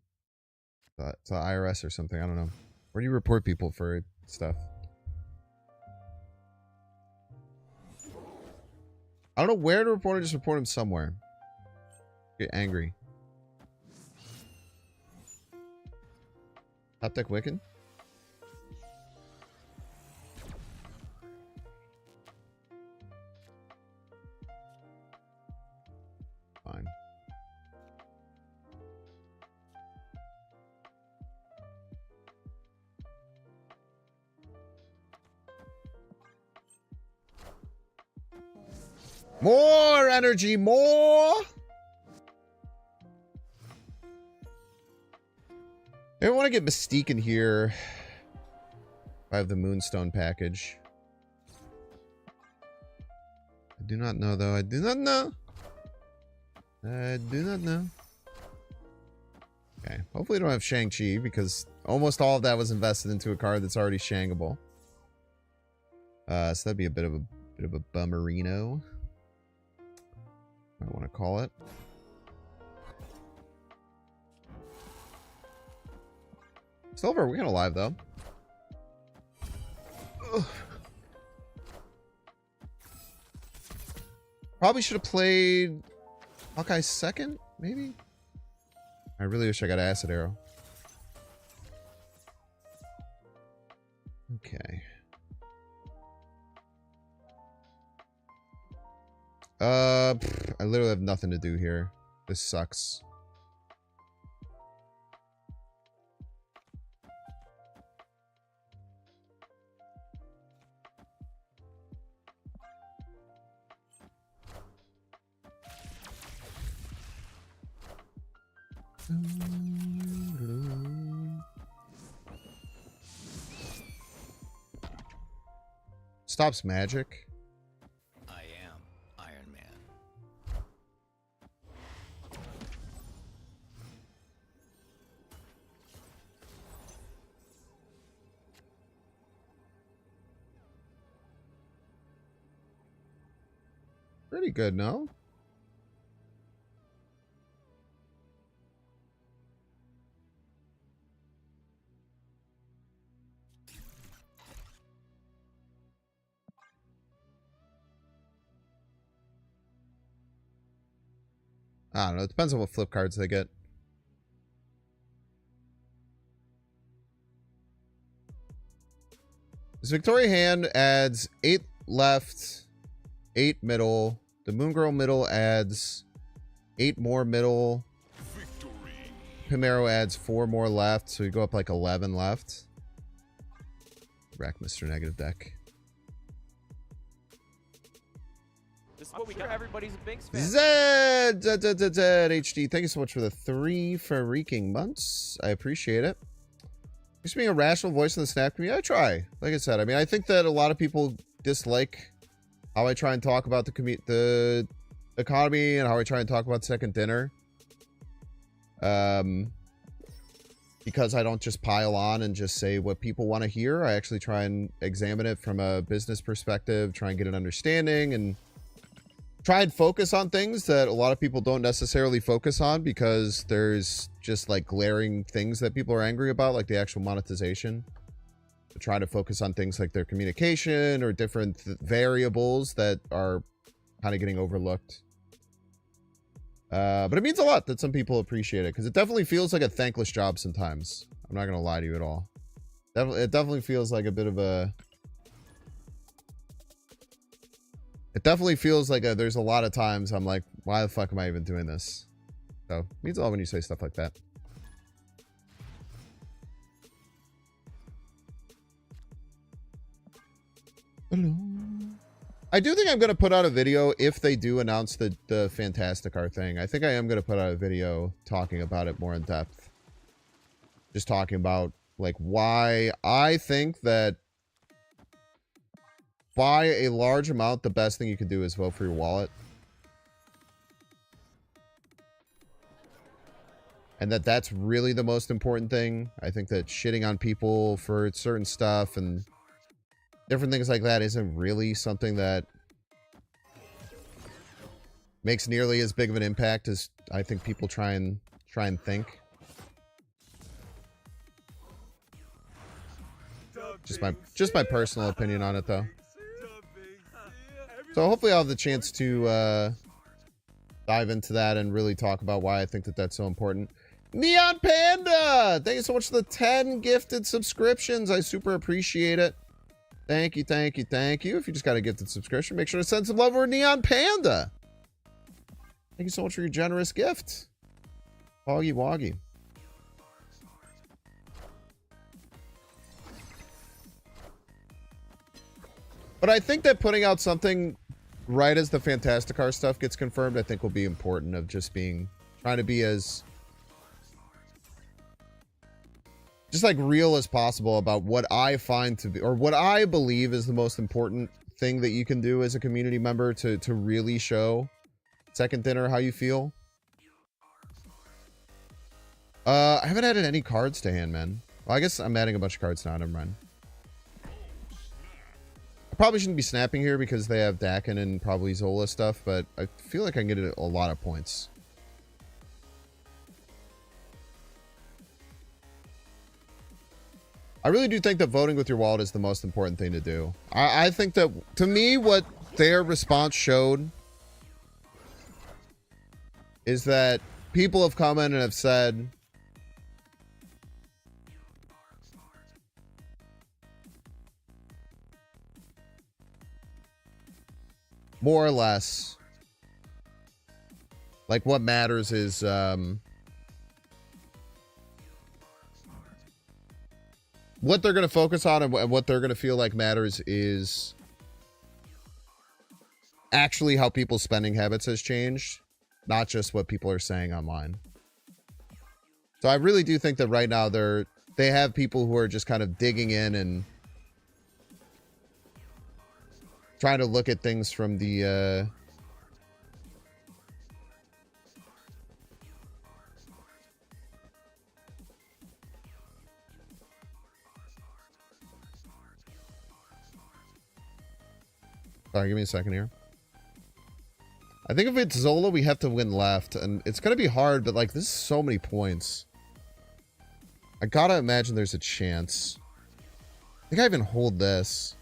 To IRS or something. I don't know. Where do you report people for stuff? I don't know where to report him. Just report him somewhere. Get angry. Top deck Wiccan? Fine. More energy, more! I want to get Mystique in here. I have the Moonstone package. I do not know, though. I do not know. I do not know. Okay. Hopefully I don't have Shang-Chi, because almost all of that was invested into a card that's already Shangable. So that'd be a bit of a bummerino. I want to call it. Silver, we're gonna live though. Ugh. Probably should have played Hawkeye second, maybe? I really wish I got Acid Arrow. Okay. I literally have nothing to do here. This sucks. Stops magic. I am Iron Man. Pretty good, no? I don't know. It depends on what flip cards they get. This Victoria hand adds 8 left, 8 middle. The Moon Girl middle adds 8 more middle. Victory. Pimero adds 4 more left, so you go up like 11 left. Rack Mr. Negative deck. This is what we got. Everybody's a Binks fan. HD. Thank you so much for the 3 freaking months. I appreciate it. Just being a rational voice in the Snap community, I try. Like I said, I mean, I think that a lot of people dislike how I try and talk about the economy and how I try and talk about second dinner. because I don't just pile on and just say what people want to hear. I actually try and examine it from a business perspective, try and get an understanding, and try and focus on things that a lot of people don't necessarily focus on because there's just like glaring things that people are angry about, like the actual monetization. Try to focus on things like their communication or different variables that are kind of getting overlooked. But it means a lot that some people appreciate it because it definitely feels like a thankless job sometimes. I'm not going to lie to you at all. It definitely feels like a bit of a... It definitely feels like there's a lot of times I'm like, why the fuck am I even doing this? So it means a lot when you say stuff like that. Hello. I do think I'm going to put out a video if they do announce the Fantastic Art thing. I think I am going to put out a video talking about it more in depth. Just talking about, like, why I think that by a large amount, the best thing you can do is vote for your wallet. And that's really the most important thing. I think that shitting on people for certain stuff and different things like that isn't really something that makes nearly as big of an impact as I think people try and think. Just my personal opinion on it, though. So hopefully I'll have the chance to dive into that and really talk about why I think that that's so important. Neon Panda! Thank you so much for the 10 gifted subscriptions. I super appreciate it. Thank you, thank you, thank you. If you just got a gifted subscription, make sure to send some love over to Neon Panda. Thank you so much for your generous gift. Hoggy Woggy. But I think that putting out something right as the Fantastic Car stuff gets confirmed, I think will be important of just trying to be as just like real as possible about what I find to be, or what I believe is the most important thing that you can do as a community member to really show Second Dinner how you feel. I haven't added any cards to hand, man. Well, I guess I'm adding a bunch of cards now. Never mind. I probably shouldn't be snapping here because they have Dakin and probably Zola stuff, but I feel like I can get a lot of points. I really do think that voting with your wallet is the most important thing to do. I think that, to me, what their response showed is that people have come in and have said, more or less, like, what matters is, what they're going to focus on and what they're going to feel like matters is actually how people's spending habits has changed, not just what people are saying online. So I really do think that right now they have people who are just kind of digging in and trying to look at things from the sorry, give me a second here. I think if it's Zola, we have to win left, and it's gonna be hard, but like, this is so many points. I gotta imagine there's a chance. I think I even hold this.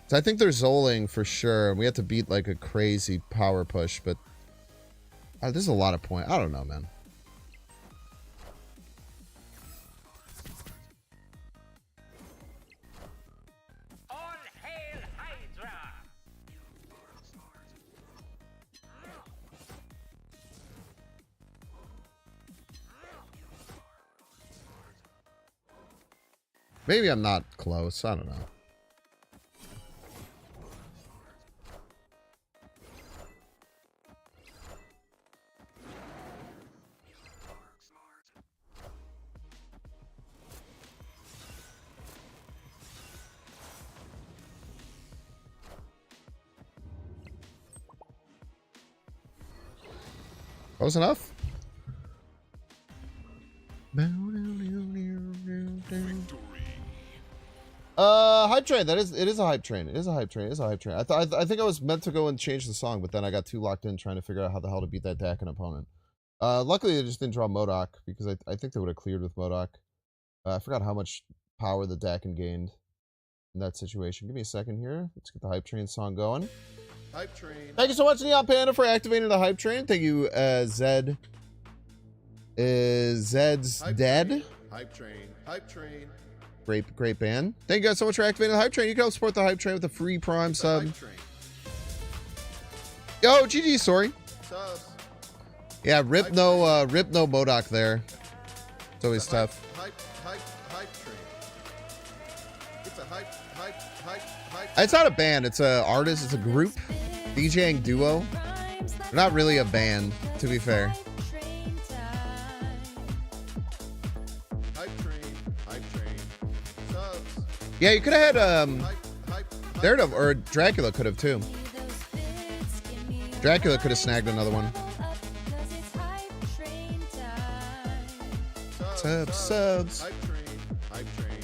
So I think they're Zoling for sure, and we have to beat like a crazy power push, but this is a lot of points. I don't know, man. Maybe I'm not close. I don't know. Close enough? Hype train. It is a hype train. It is a hype train. It is a hype train. I think I was meant to go and change the song, but then I got too locked in trying to figure out how the hell to beat that Dakin opponent. Luckily they just didn't draw MODOK because I think they would have cleared with MODOK. I forgot how much power the Dakin gained in that situation. Give me a second here. Let's get the hype train song going. Hype train. Thank you so much, Neon Panda, for activating the hype train. Thank you, Zed. Zed's Hype dead. Train. Hype train. Hype train. Great band. Thank you guys so much for activating the hype train. You can help support the hype train with a free Prime sub. Hype train. Yo, GG, sorry. Subs. Yeah, rip no MODOK there. It's always It's a hype, tough. Hype train. It's a hype. It's not a band. It's a artist. It's a group. DJing duo. They're not really a band, to be fair. Hype train. Hype train. Subs. Yeah, you could have had Hype. Daredevil or Dracula could have too. Dracula could have snagged another one. Subs. Hype train. Hype train.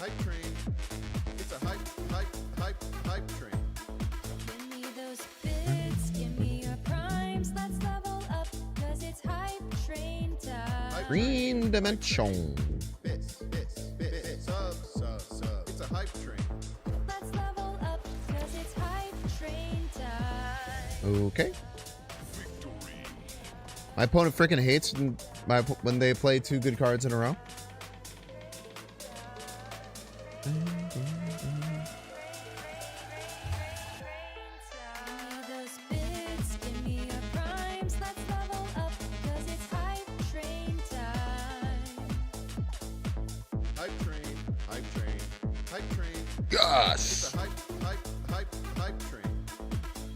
Hype train. It's a hype train. Give me those bits, give me your primes, let's level up, cause it's hype train time. Green dimension. Bits. Subs. It's a hype train. Let's level up, cause it's hype train time. Okay. My opponent freaking hates when they play two good cards in a row. Hype train. Gosh. It's a hype train.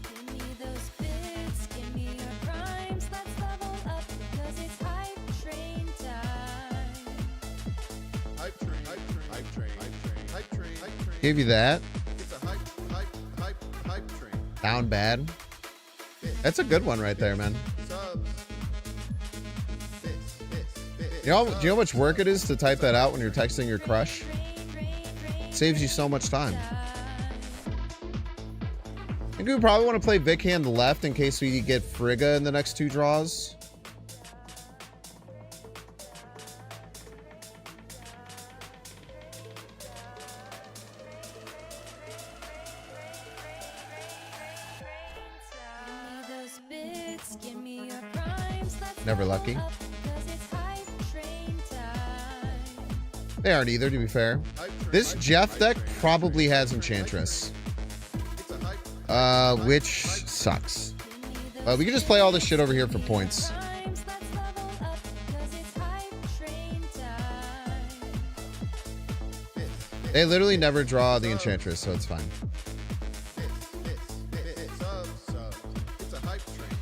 Give me those bits, give me your primes, let's level up, cause it's hype train time. Hype train. Give you that. It's a hype train. Down bad. That's a good one right there, man. Subs. Do you know how much work it is to type that out when you're texting your crush? Saves you so much time. I think we probably want to play Vic hand left in case we get Frigga in the next two draws. Never lucky. They aren't either, to be fair. This Jeff deck probably has Enchantress. Which sucks. We can just play all this shit over here for points. They literally never draw the Enchantress, so it's fine. It's a hype train.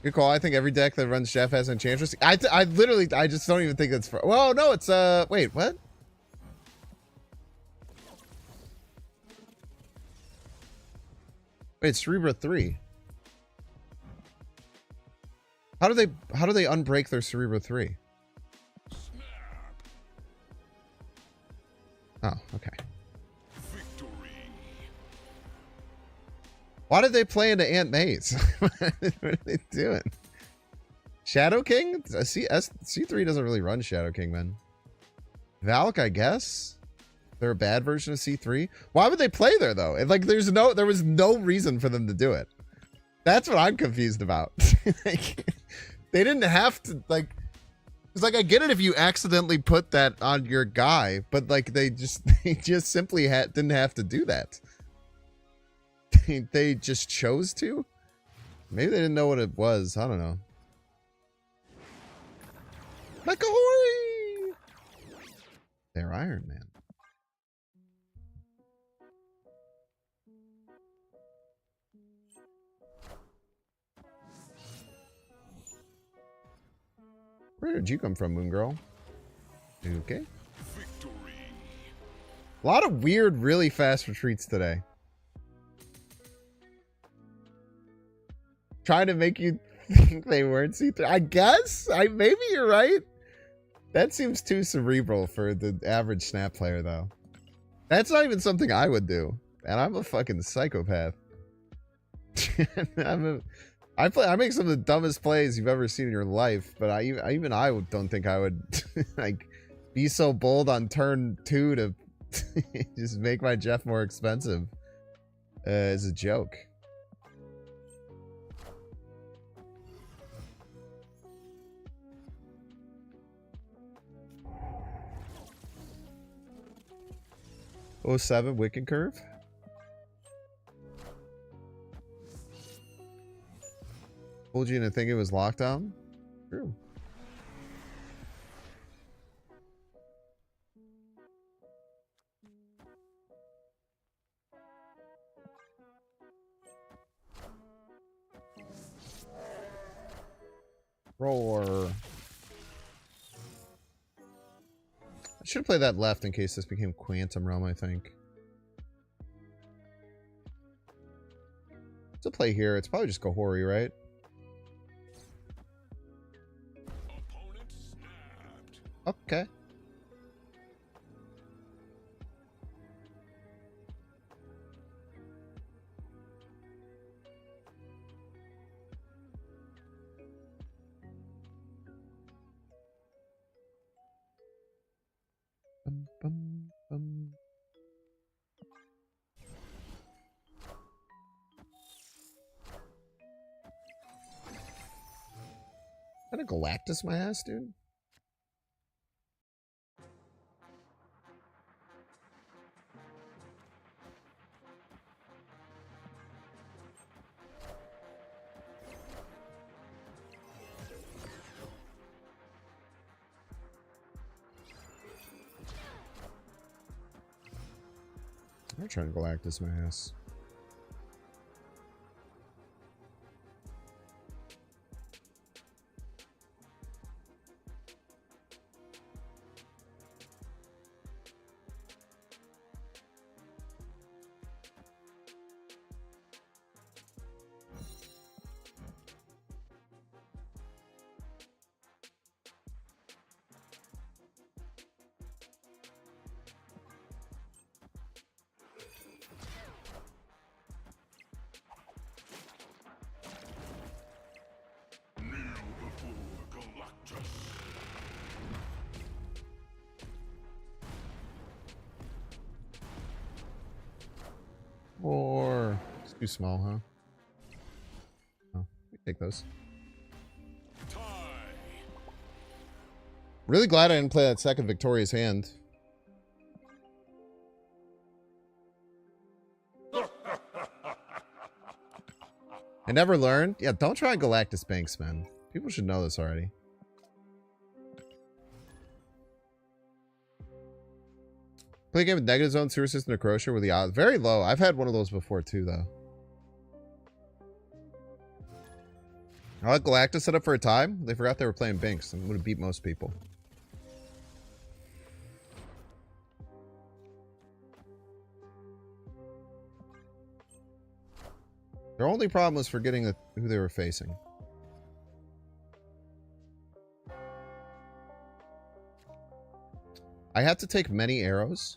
Good call. I think every deck that runs Jeff has Enchantress. I just don't even think it's for. Well, no, it's wait, what? Wait, it's Cerebra 3. How do they unbreak their Cerebra 3? Oh, okay. Why did they play into Aunt May's? What are they doing? Shadow King? C3 doesn't really run Shadow King, man. Valk, I guess? They're a bad version of C3? Why would they play there, though? Like, there was no reason for them to do it. That's what I'm confused about. Like, they didn't have to, like... It's like, I get it if you accidentally put that on your guy, but, like, they just simply didn't have to do that. They just chose to? Maybe they didn't know what it was. I don't know. Makahori! They're Iron Man. Where did you come from, Moon Girl? Okay. A lot of weird, really fast retreats today. Trying to make you think they weren't C3. I guess? Maybe you're right. That seems too cerebral for the average Snap player, though. That's not even something I would do. And I'm a fucking psychopath. I make some of the dumbest plays you've ever seen in your life, but I don't think I would like be so bold on turn 2 to just make my Jeff more expensive. As a joke. Oh, 07 Wicked Curve. Told you into thinking it was lockdown? True. RAWRRR. I should play that left in case this became Quantum Realm, I think. To play here, it's probably just Gohori, right? Opponent snapped. Okay. Bum, bum, bum. Is that a Galactus, my ass, dude? I'm trying to Galactus, my ass. Kneel before Galactus. Or it's too small, huh? Oh, we take those. Tie. Really glad I didn't play that second Victoria's Hand. I never learned. Yeah, don't try Galactus Banks, man. People should know this already. Play a game with negative zone, sewer system, Necrotia with the odds very low. I've had one of those before too, though. I like Galactus set up for a time. They forgot they were playing Binks and would have beat most people. Their only problem was forgetting who they were facing. I have to take many arrows.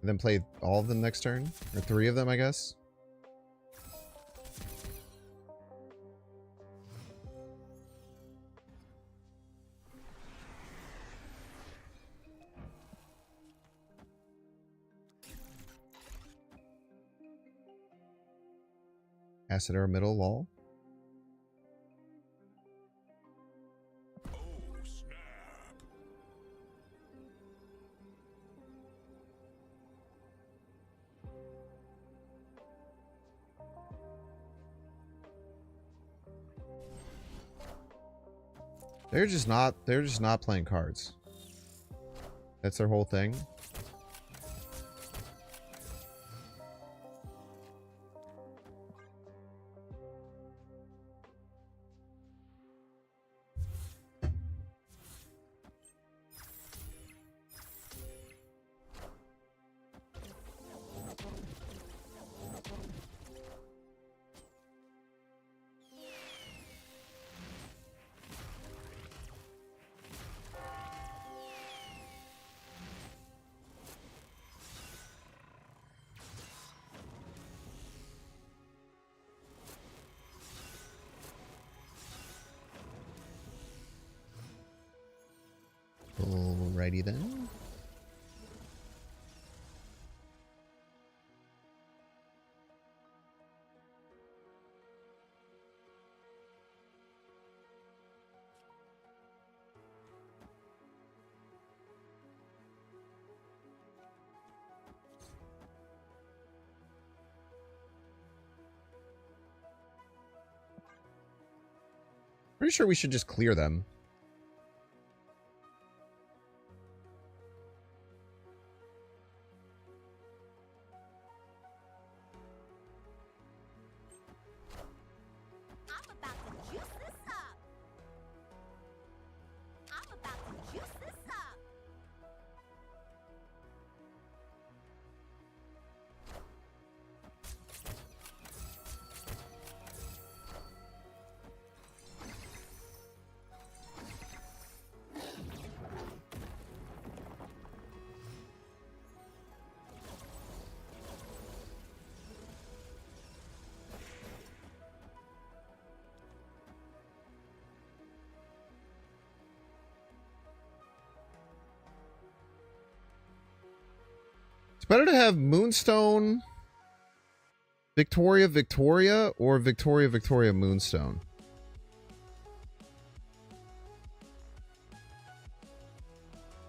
And then play all of them next turn. Or 3 of them, I guess. Acid arrow middle, lol. Oh, snap. They're just not playing cards. That's their whole thing. Alrighty then. Pretty sure we should just clear them. I'm about to juice this up. I'm about to juice this up. It's better to have Moonstone, Victoria, Victoria, or Victoria, Victoria, Moonstone.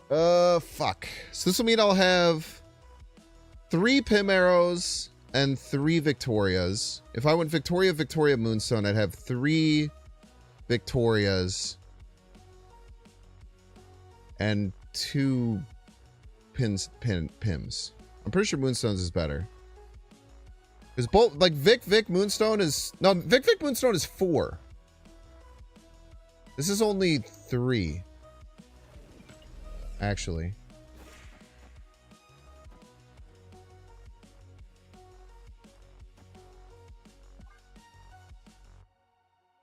Fuck. So this will mean I'll have 3 Pim arrows and 3 Victorias. If I went Victoria, Victoria, Moonstone, I'd have 3 Victorias and 2 Pims. I'm pretty sure Moonstone's is better. Because both, like, Vic, Moonstone is... No, Vic, Moonstone is 4. This is only 3. Actually.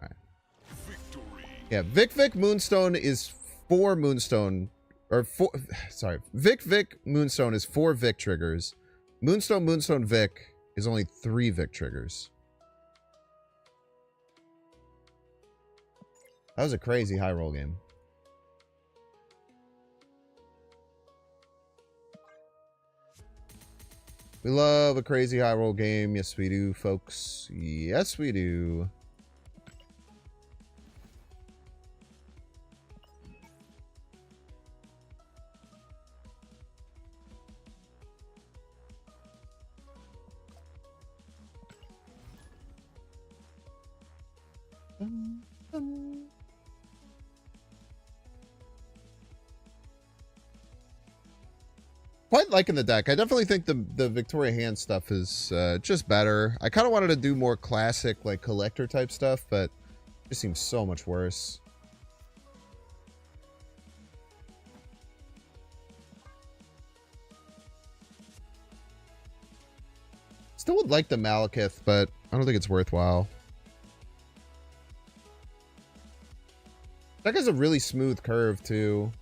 Alright. Victory. Yeah, Vic, Moonstone is 4 Moonstone... Or 4... Sorry. Vic, Moonstone is 4 Vic triggers. Moonstone, Vic is only 3 Vic triggers. That was a crazy high roll game. We love a crazy high roll game. Yes, we do, folks. Yes, we do. Quite liking the deck. I definitely think the Victoria Hand stuff is just better. I kind of wanted to do more classic, like, collector type stuff, but it just seems so much worse. Still would like the Malekith, but I don't think it's worthwhile. That guy's a really smooth curve, too.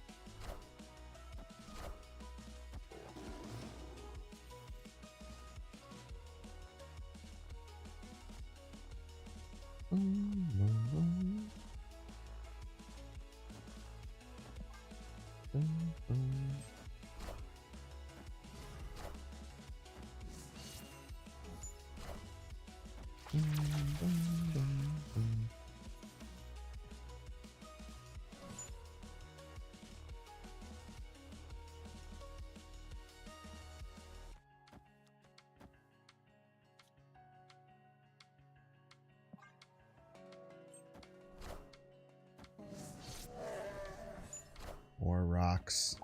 More rocks.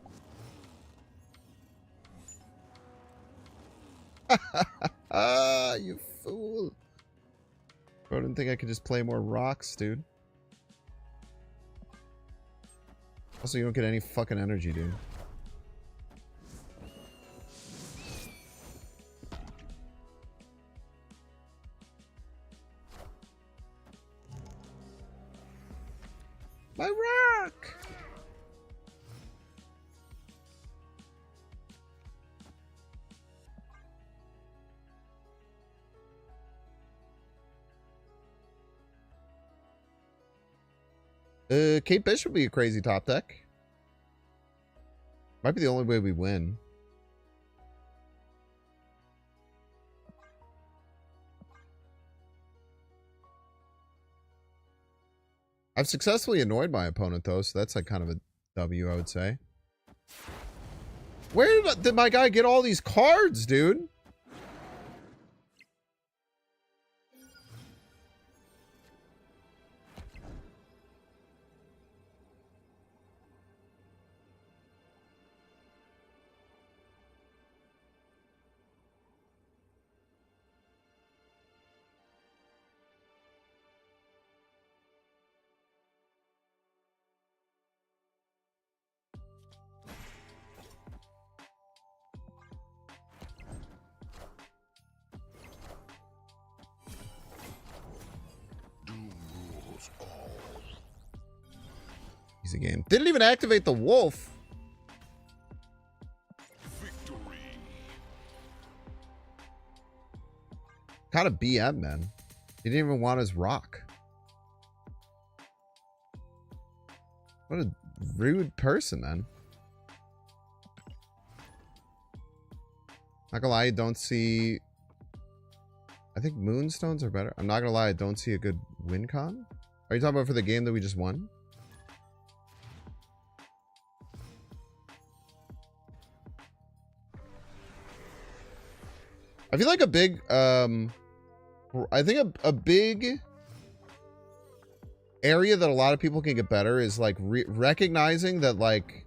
Ah, you fool. Bro, I didn't think I could just play more rocks, dude. Also, you don't get any fucking energy, dude. My rock! Kate Bishop would be a crazy top deck. Might be the only way we win. I've successfully annoyed my opponent, though, so that's like kind of a W, I would say. Where did my guy get all these cards, dude? Easy game. Didn't even activate the wolf. Victory. Kind of BM, man. He didn't even want his rock. What a rude person, man. Not gonna lie, I don't see... I think moonstones are better. I'm not gonna lie, I don't see a good win con. Are you talking about for the game that we just won? I feel like a big, I think a big area that a lot of people can get better is like recognizing that like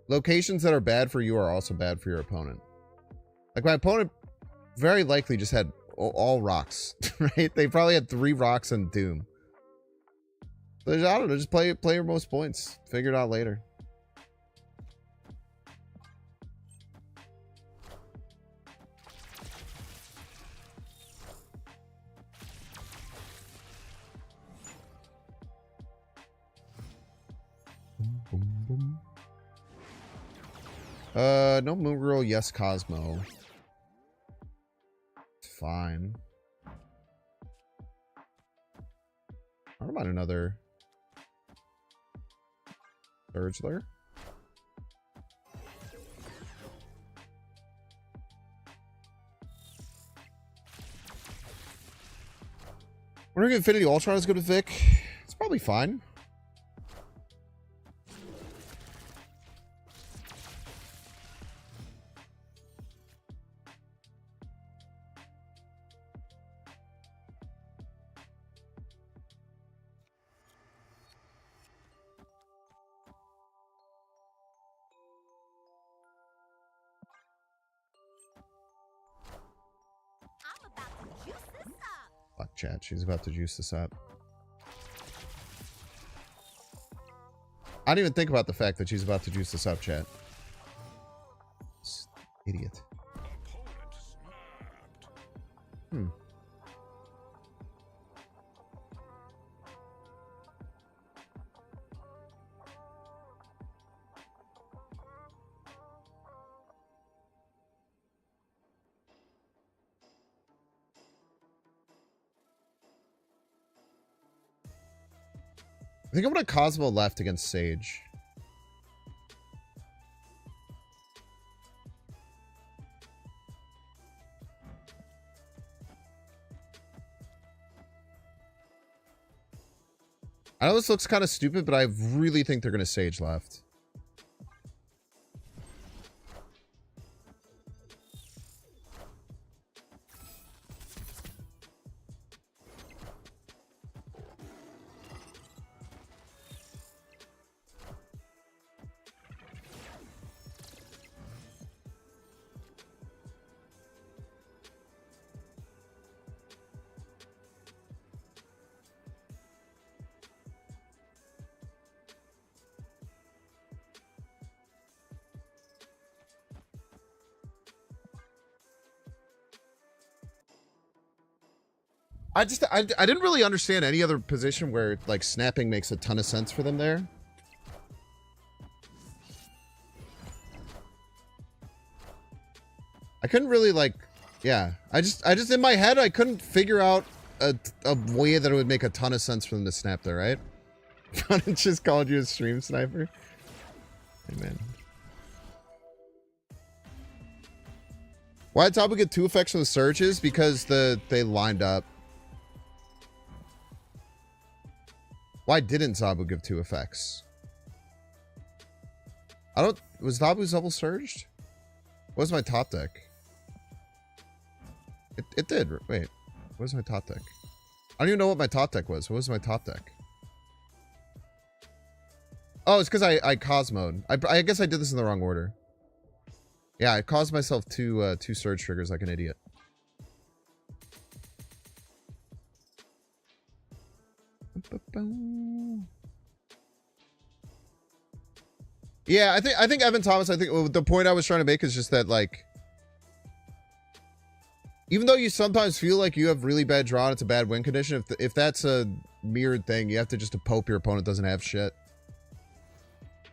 locations that are bad for you are also bad for your opponent. Like my opponent very likely just had all rocks, right? They probably had 3 rocks and Doom. So I don't know, just play your most points. Figure it out later. No Moon Girl, yes Cosmo. It's fine. What about another Urgler? Wondering if Infinity Ultron is good with Vic. It's probably fine. Fuck chat, she's about to juice this up. I didn't even think about the fact that she's about to juice this up, chat. Idiot. Opponent snapped. Hmm. I think I'm gonna Cosmo left against Sage. I know this looks kind of stupid, but I really think they're gonna Sage left. I didn't really understand any other position where like snapping makes a ton of sense for them there. I couldn't really like, yeah. I just in my head I couldn't figure out a way that it would make a ton of sense for them to snap there, right? It just called you a stream sniper. Man. Why did Tabu get 2 effects from the surges? Because they lined up. Why didn't Zabu give 2 effects? Was Zabu's double surged? What was my top deck? It did. Wait. What was my top deck? I don't even know what my top deck was. What was my top deck? Oh, it's because I Cosmoed. I guess I did this in the wrong order. Yeah, I caused myself 2 surge triggers like an idiot. Yeah, I think Evan Thomas, the point I was trying to make is just that, like, even though you sometimes feel like you have really bad draw and it's a bad win condition, if that's a mirrored thing, you have to just hope your opponent doesn't have shit.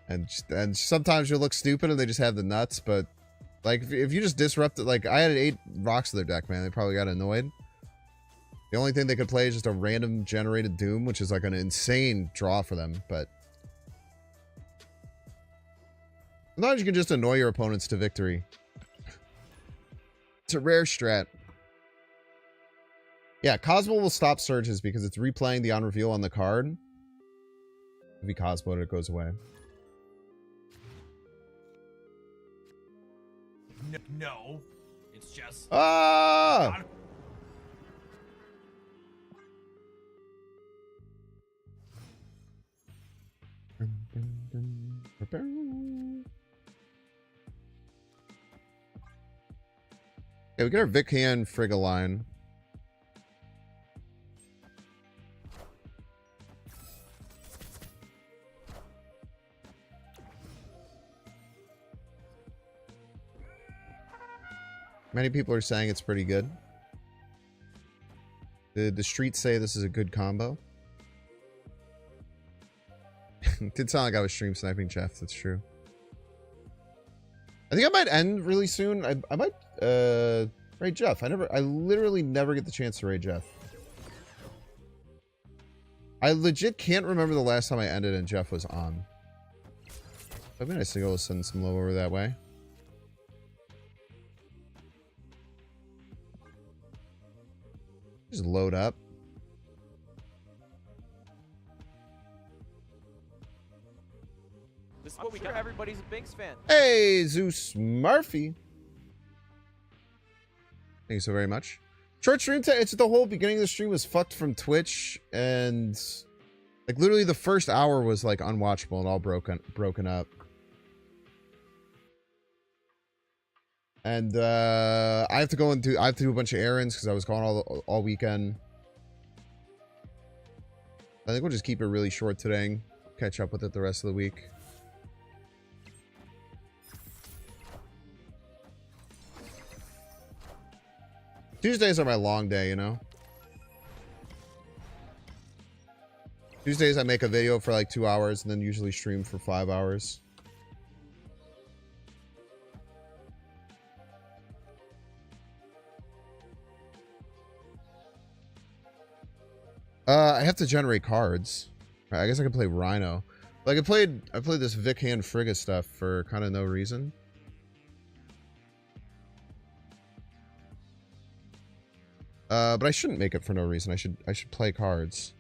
And sometimes you'll look stupid and they just have the nuts, but like if you just disrupt it, like I had 8 rocks to their deck, man, they probably got annoyed. The only thing they could play is just a random generated Doom, which is like an insane draw for them, but sometimes you can just annoy your opponents to victory. It's a rare strat. Yeah, Cosmo will stop surges because it's replaying the on reveal on the card. If you Cosmo it goes away. No, it's just. Ah! Yeah, we get our Vic Hand Frigga line. Many people are saying it's pretty good. The streets say this is a good combo. It did sound like I was stream sniping Jeff, that's true. I think I might end really soon. I might raid Jeff. I literally never get the chance to raid Jeff. I legit can't remember the last time I ended and Jeff was on. That'd be nice to go send some love over that way. Just load up. This is what we got. Everybody's a Binks fan. Hey, Zeus Murphy. Thank you so very much. Short stream time. It's the whole beginning of the stream was fucked from Twitch, and like literally the first hour was like unwatchable and all broken up. And I have to go and do a bunch of errands because I was gone all weekend. I think we'll just keep it really short today and catch up with it the rest of the week. Tuesdays are my long day, you know? Tuesdays I make a video for like 2 hours and then usually stream for 5 hours. I have to generate cards. I guess I could play Rhino. Like I played this Vic Hand Frigga stuff for kind of no reason. But I shouldn't make it for no reason. I should play cards.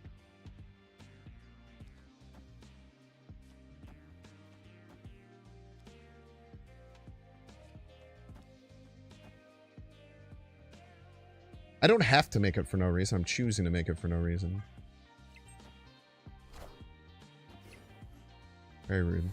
I don't have to make it for no reason. I'm choosing to make it for no reason. Very rude.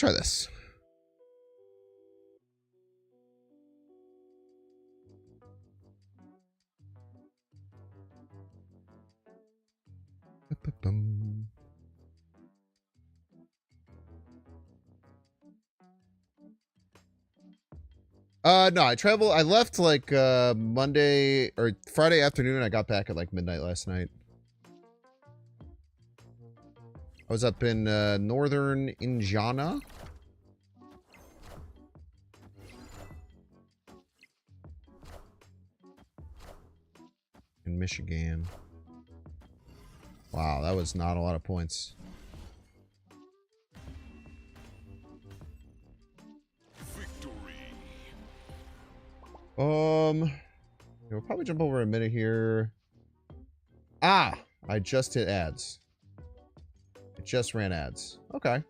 try this. Ba-ba-bum. No, I left like Monday or Friday afternoon and I got back at like midnight last night. I was up in northern Indiana. In Michigan. Wow, that was not a lot of points. Victory. We'll probably jump over a minute here. Ah, I just hit ads. It just ran ads. Okay.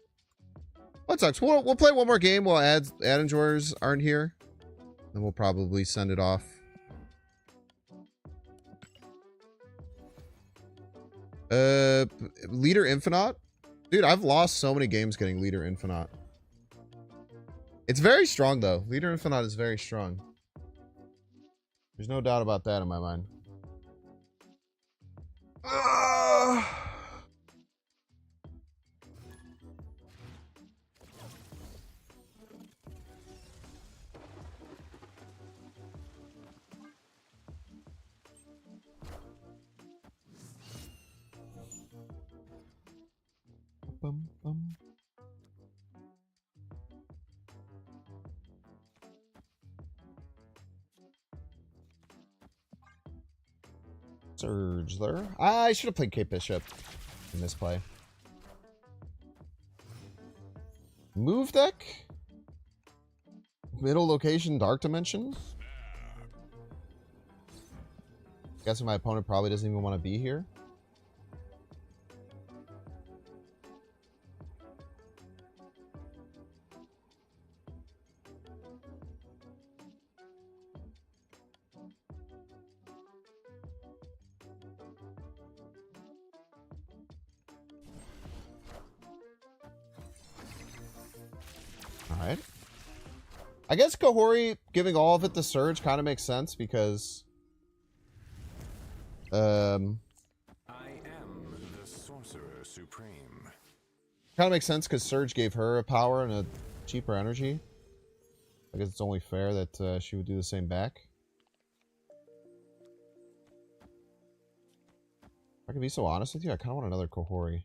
That sucks. We'll play one more game while ad enjoyers aren't here. Then we'll probably send it off. Leader Infinite? Dude, I've lost so many games getting Leader Infinite. It's very strong, though. Leader Infinite is very strong. There's no doubt about that in my mind. Bum, bum. Surge there. I should have played Cape Bishop in this play. Move deck? Middle location, Dark Dimension? Guessing my opponent probably doesn't even want to be here. Alright. I guess Kahori giving all of it to Surge kind of makes sense because I am the Sorcerer Supreme. kind of makes sense because Surge gave her a power and a cheaper energy. I guess it's only fair that she would do the same back. If I can be so honest with you, I kind of want another Kahori.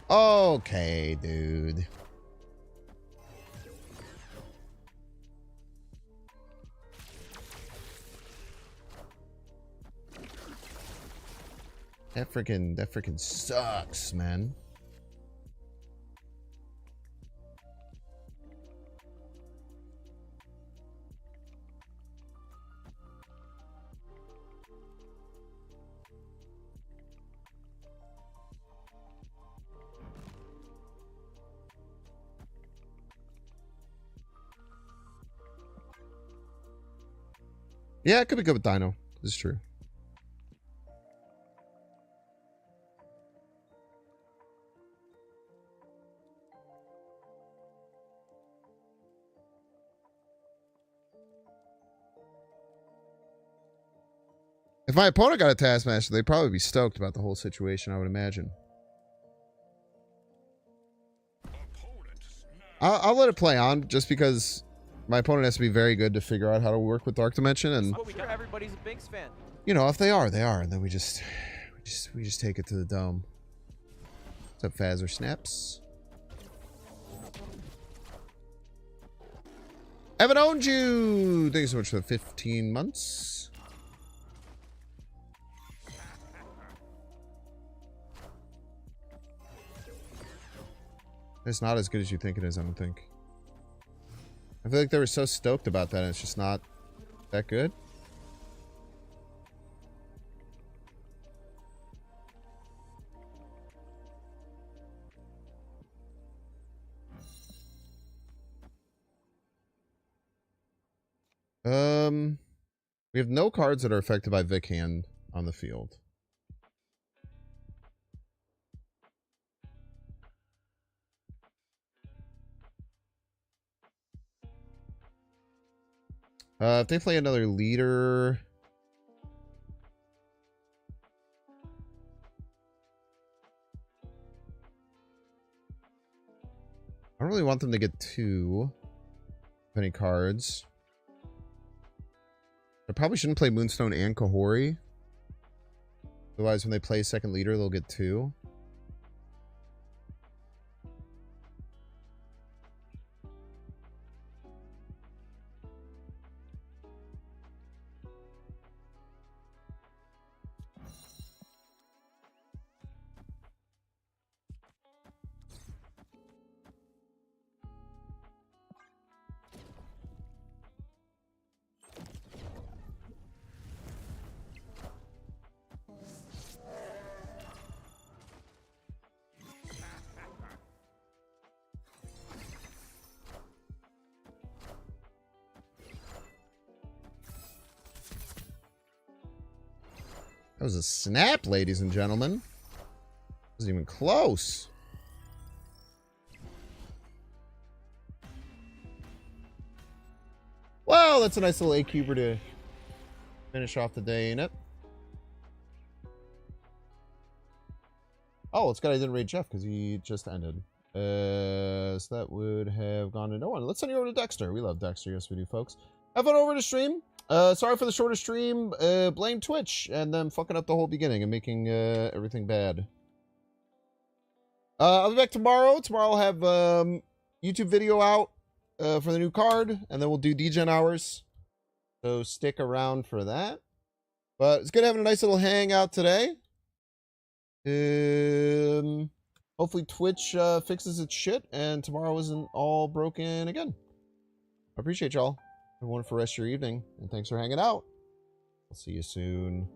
Okay, dude. That freaking sucks, man. Yeah, it could be good with Dino. This is true. If my opponent got a Taskmaster, they'd probably be stoked about the whole situation, I would imagine. I'll let it play on, just because my opponent has to be very good to figure out how to work with Dark Dimension, and Everybody's a Binks fan. you know, if they are, they are, and then we just take it to the dome. What's up, Fazzer Snaps? Haven't owned you. Thank you so much for the 15 months. It's not as good as you think it is, I don't think. I feel like they were so stoked about that, and it's just not that good. We have no cards that are affected by Vic Hand on the field. If they play another leader... I don't really want them to get too many cards. I probably shouldn't play Moonstone and Kahori. Otherwise, when they play second leader, they'll get 2. That was a snap, ladies and gentlemen. Wasn't even close. Well, that's a nice little A-cuber to finish off the day, ain't it? Oh, it's good I didn't raid Jeff because he just ended. So that would have gone to no one. Let's send you over to Dexter. We love Dexter. Yes, we do, folks. Have fun over to stream. Sorry for the shorter stream. Blame Twitch and them fucking up the whole beginning and making everything bad. I'll be back tomorrow. Tomorrow I'll have YouTube video out for the new card, and then we'll do DGen hours. So stick around for that. But it's good having a nice little hangout today. Hopefully Twitch fixes its shit, and tomorrow isn't all broken again. I appreciate y'all. Have a wonderful rest of your evening, and thanks for hanging out. I'll see you soon.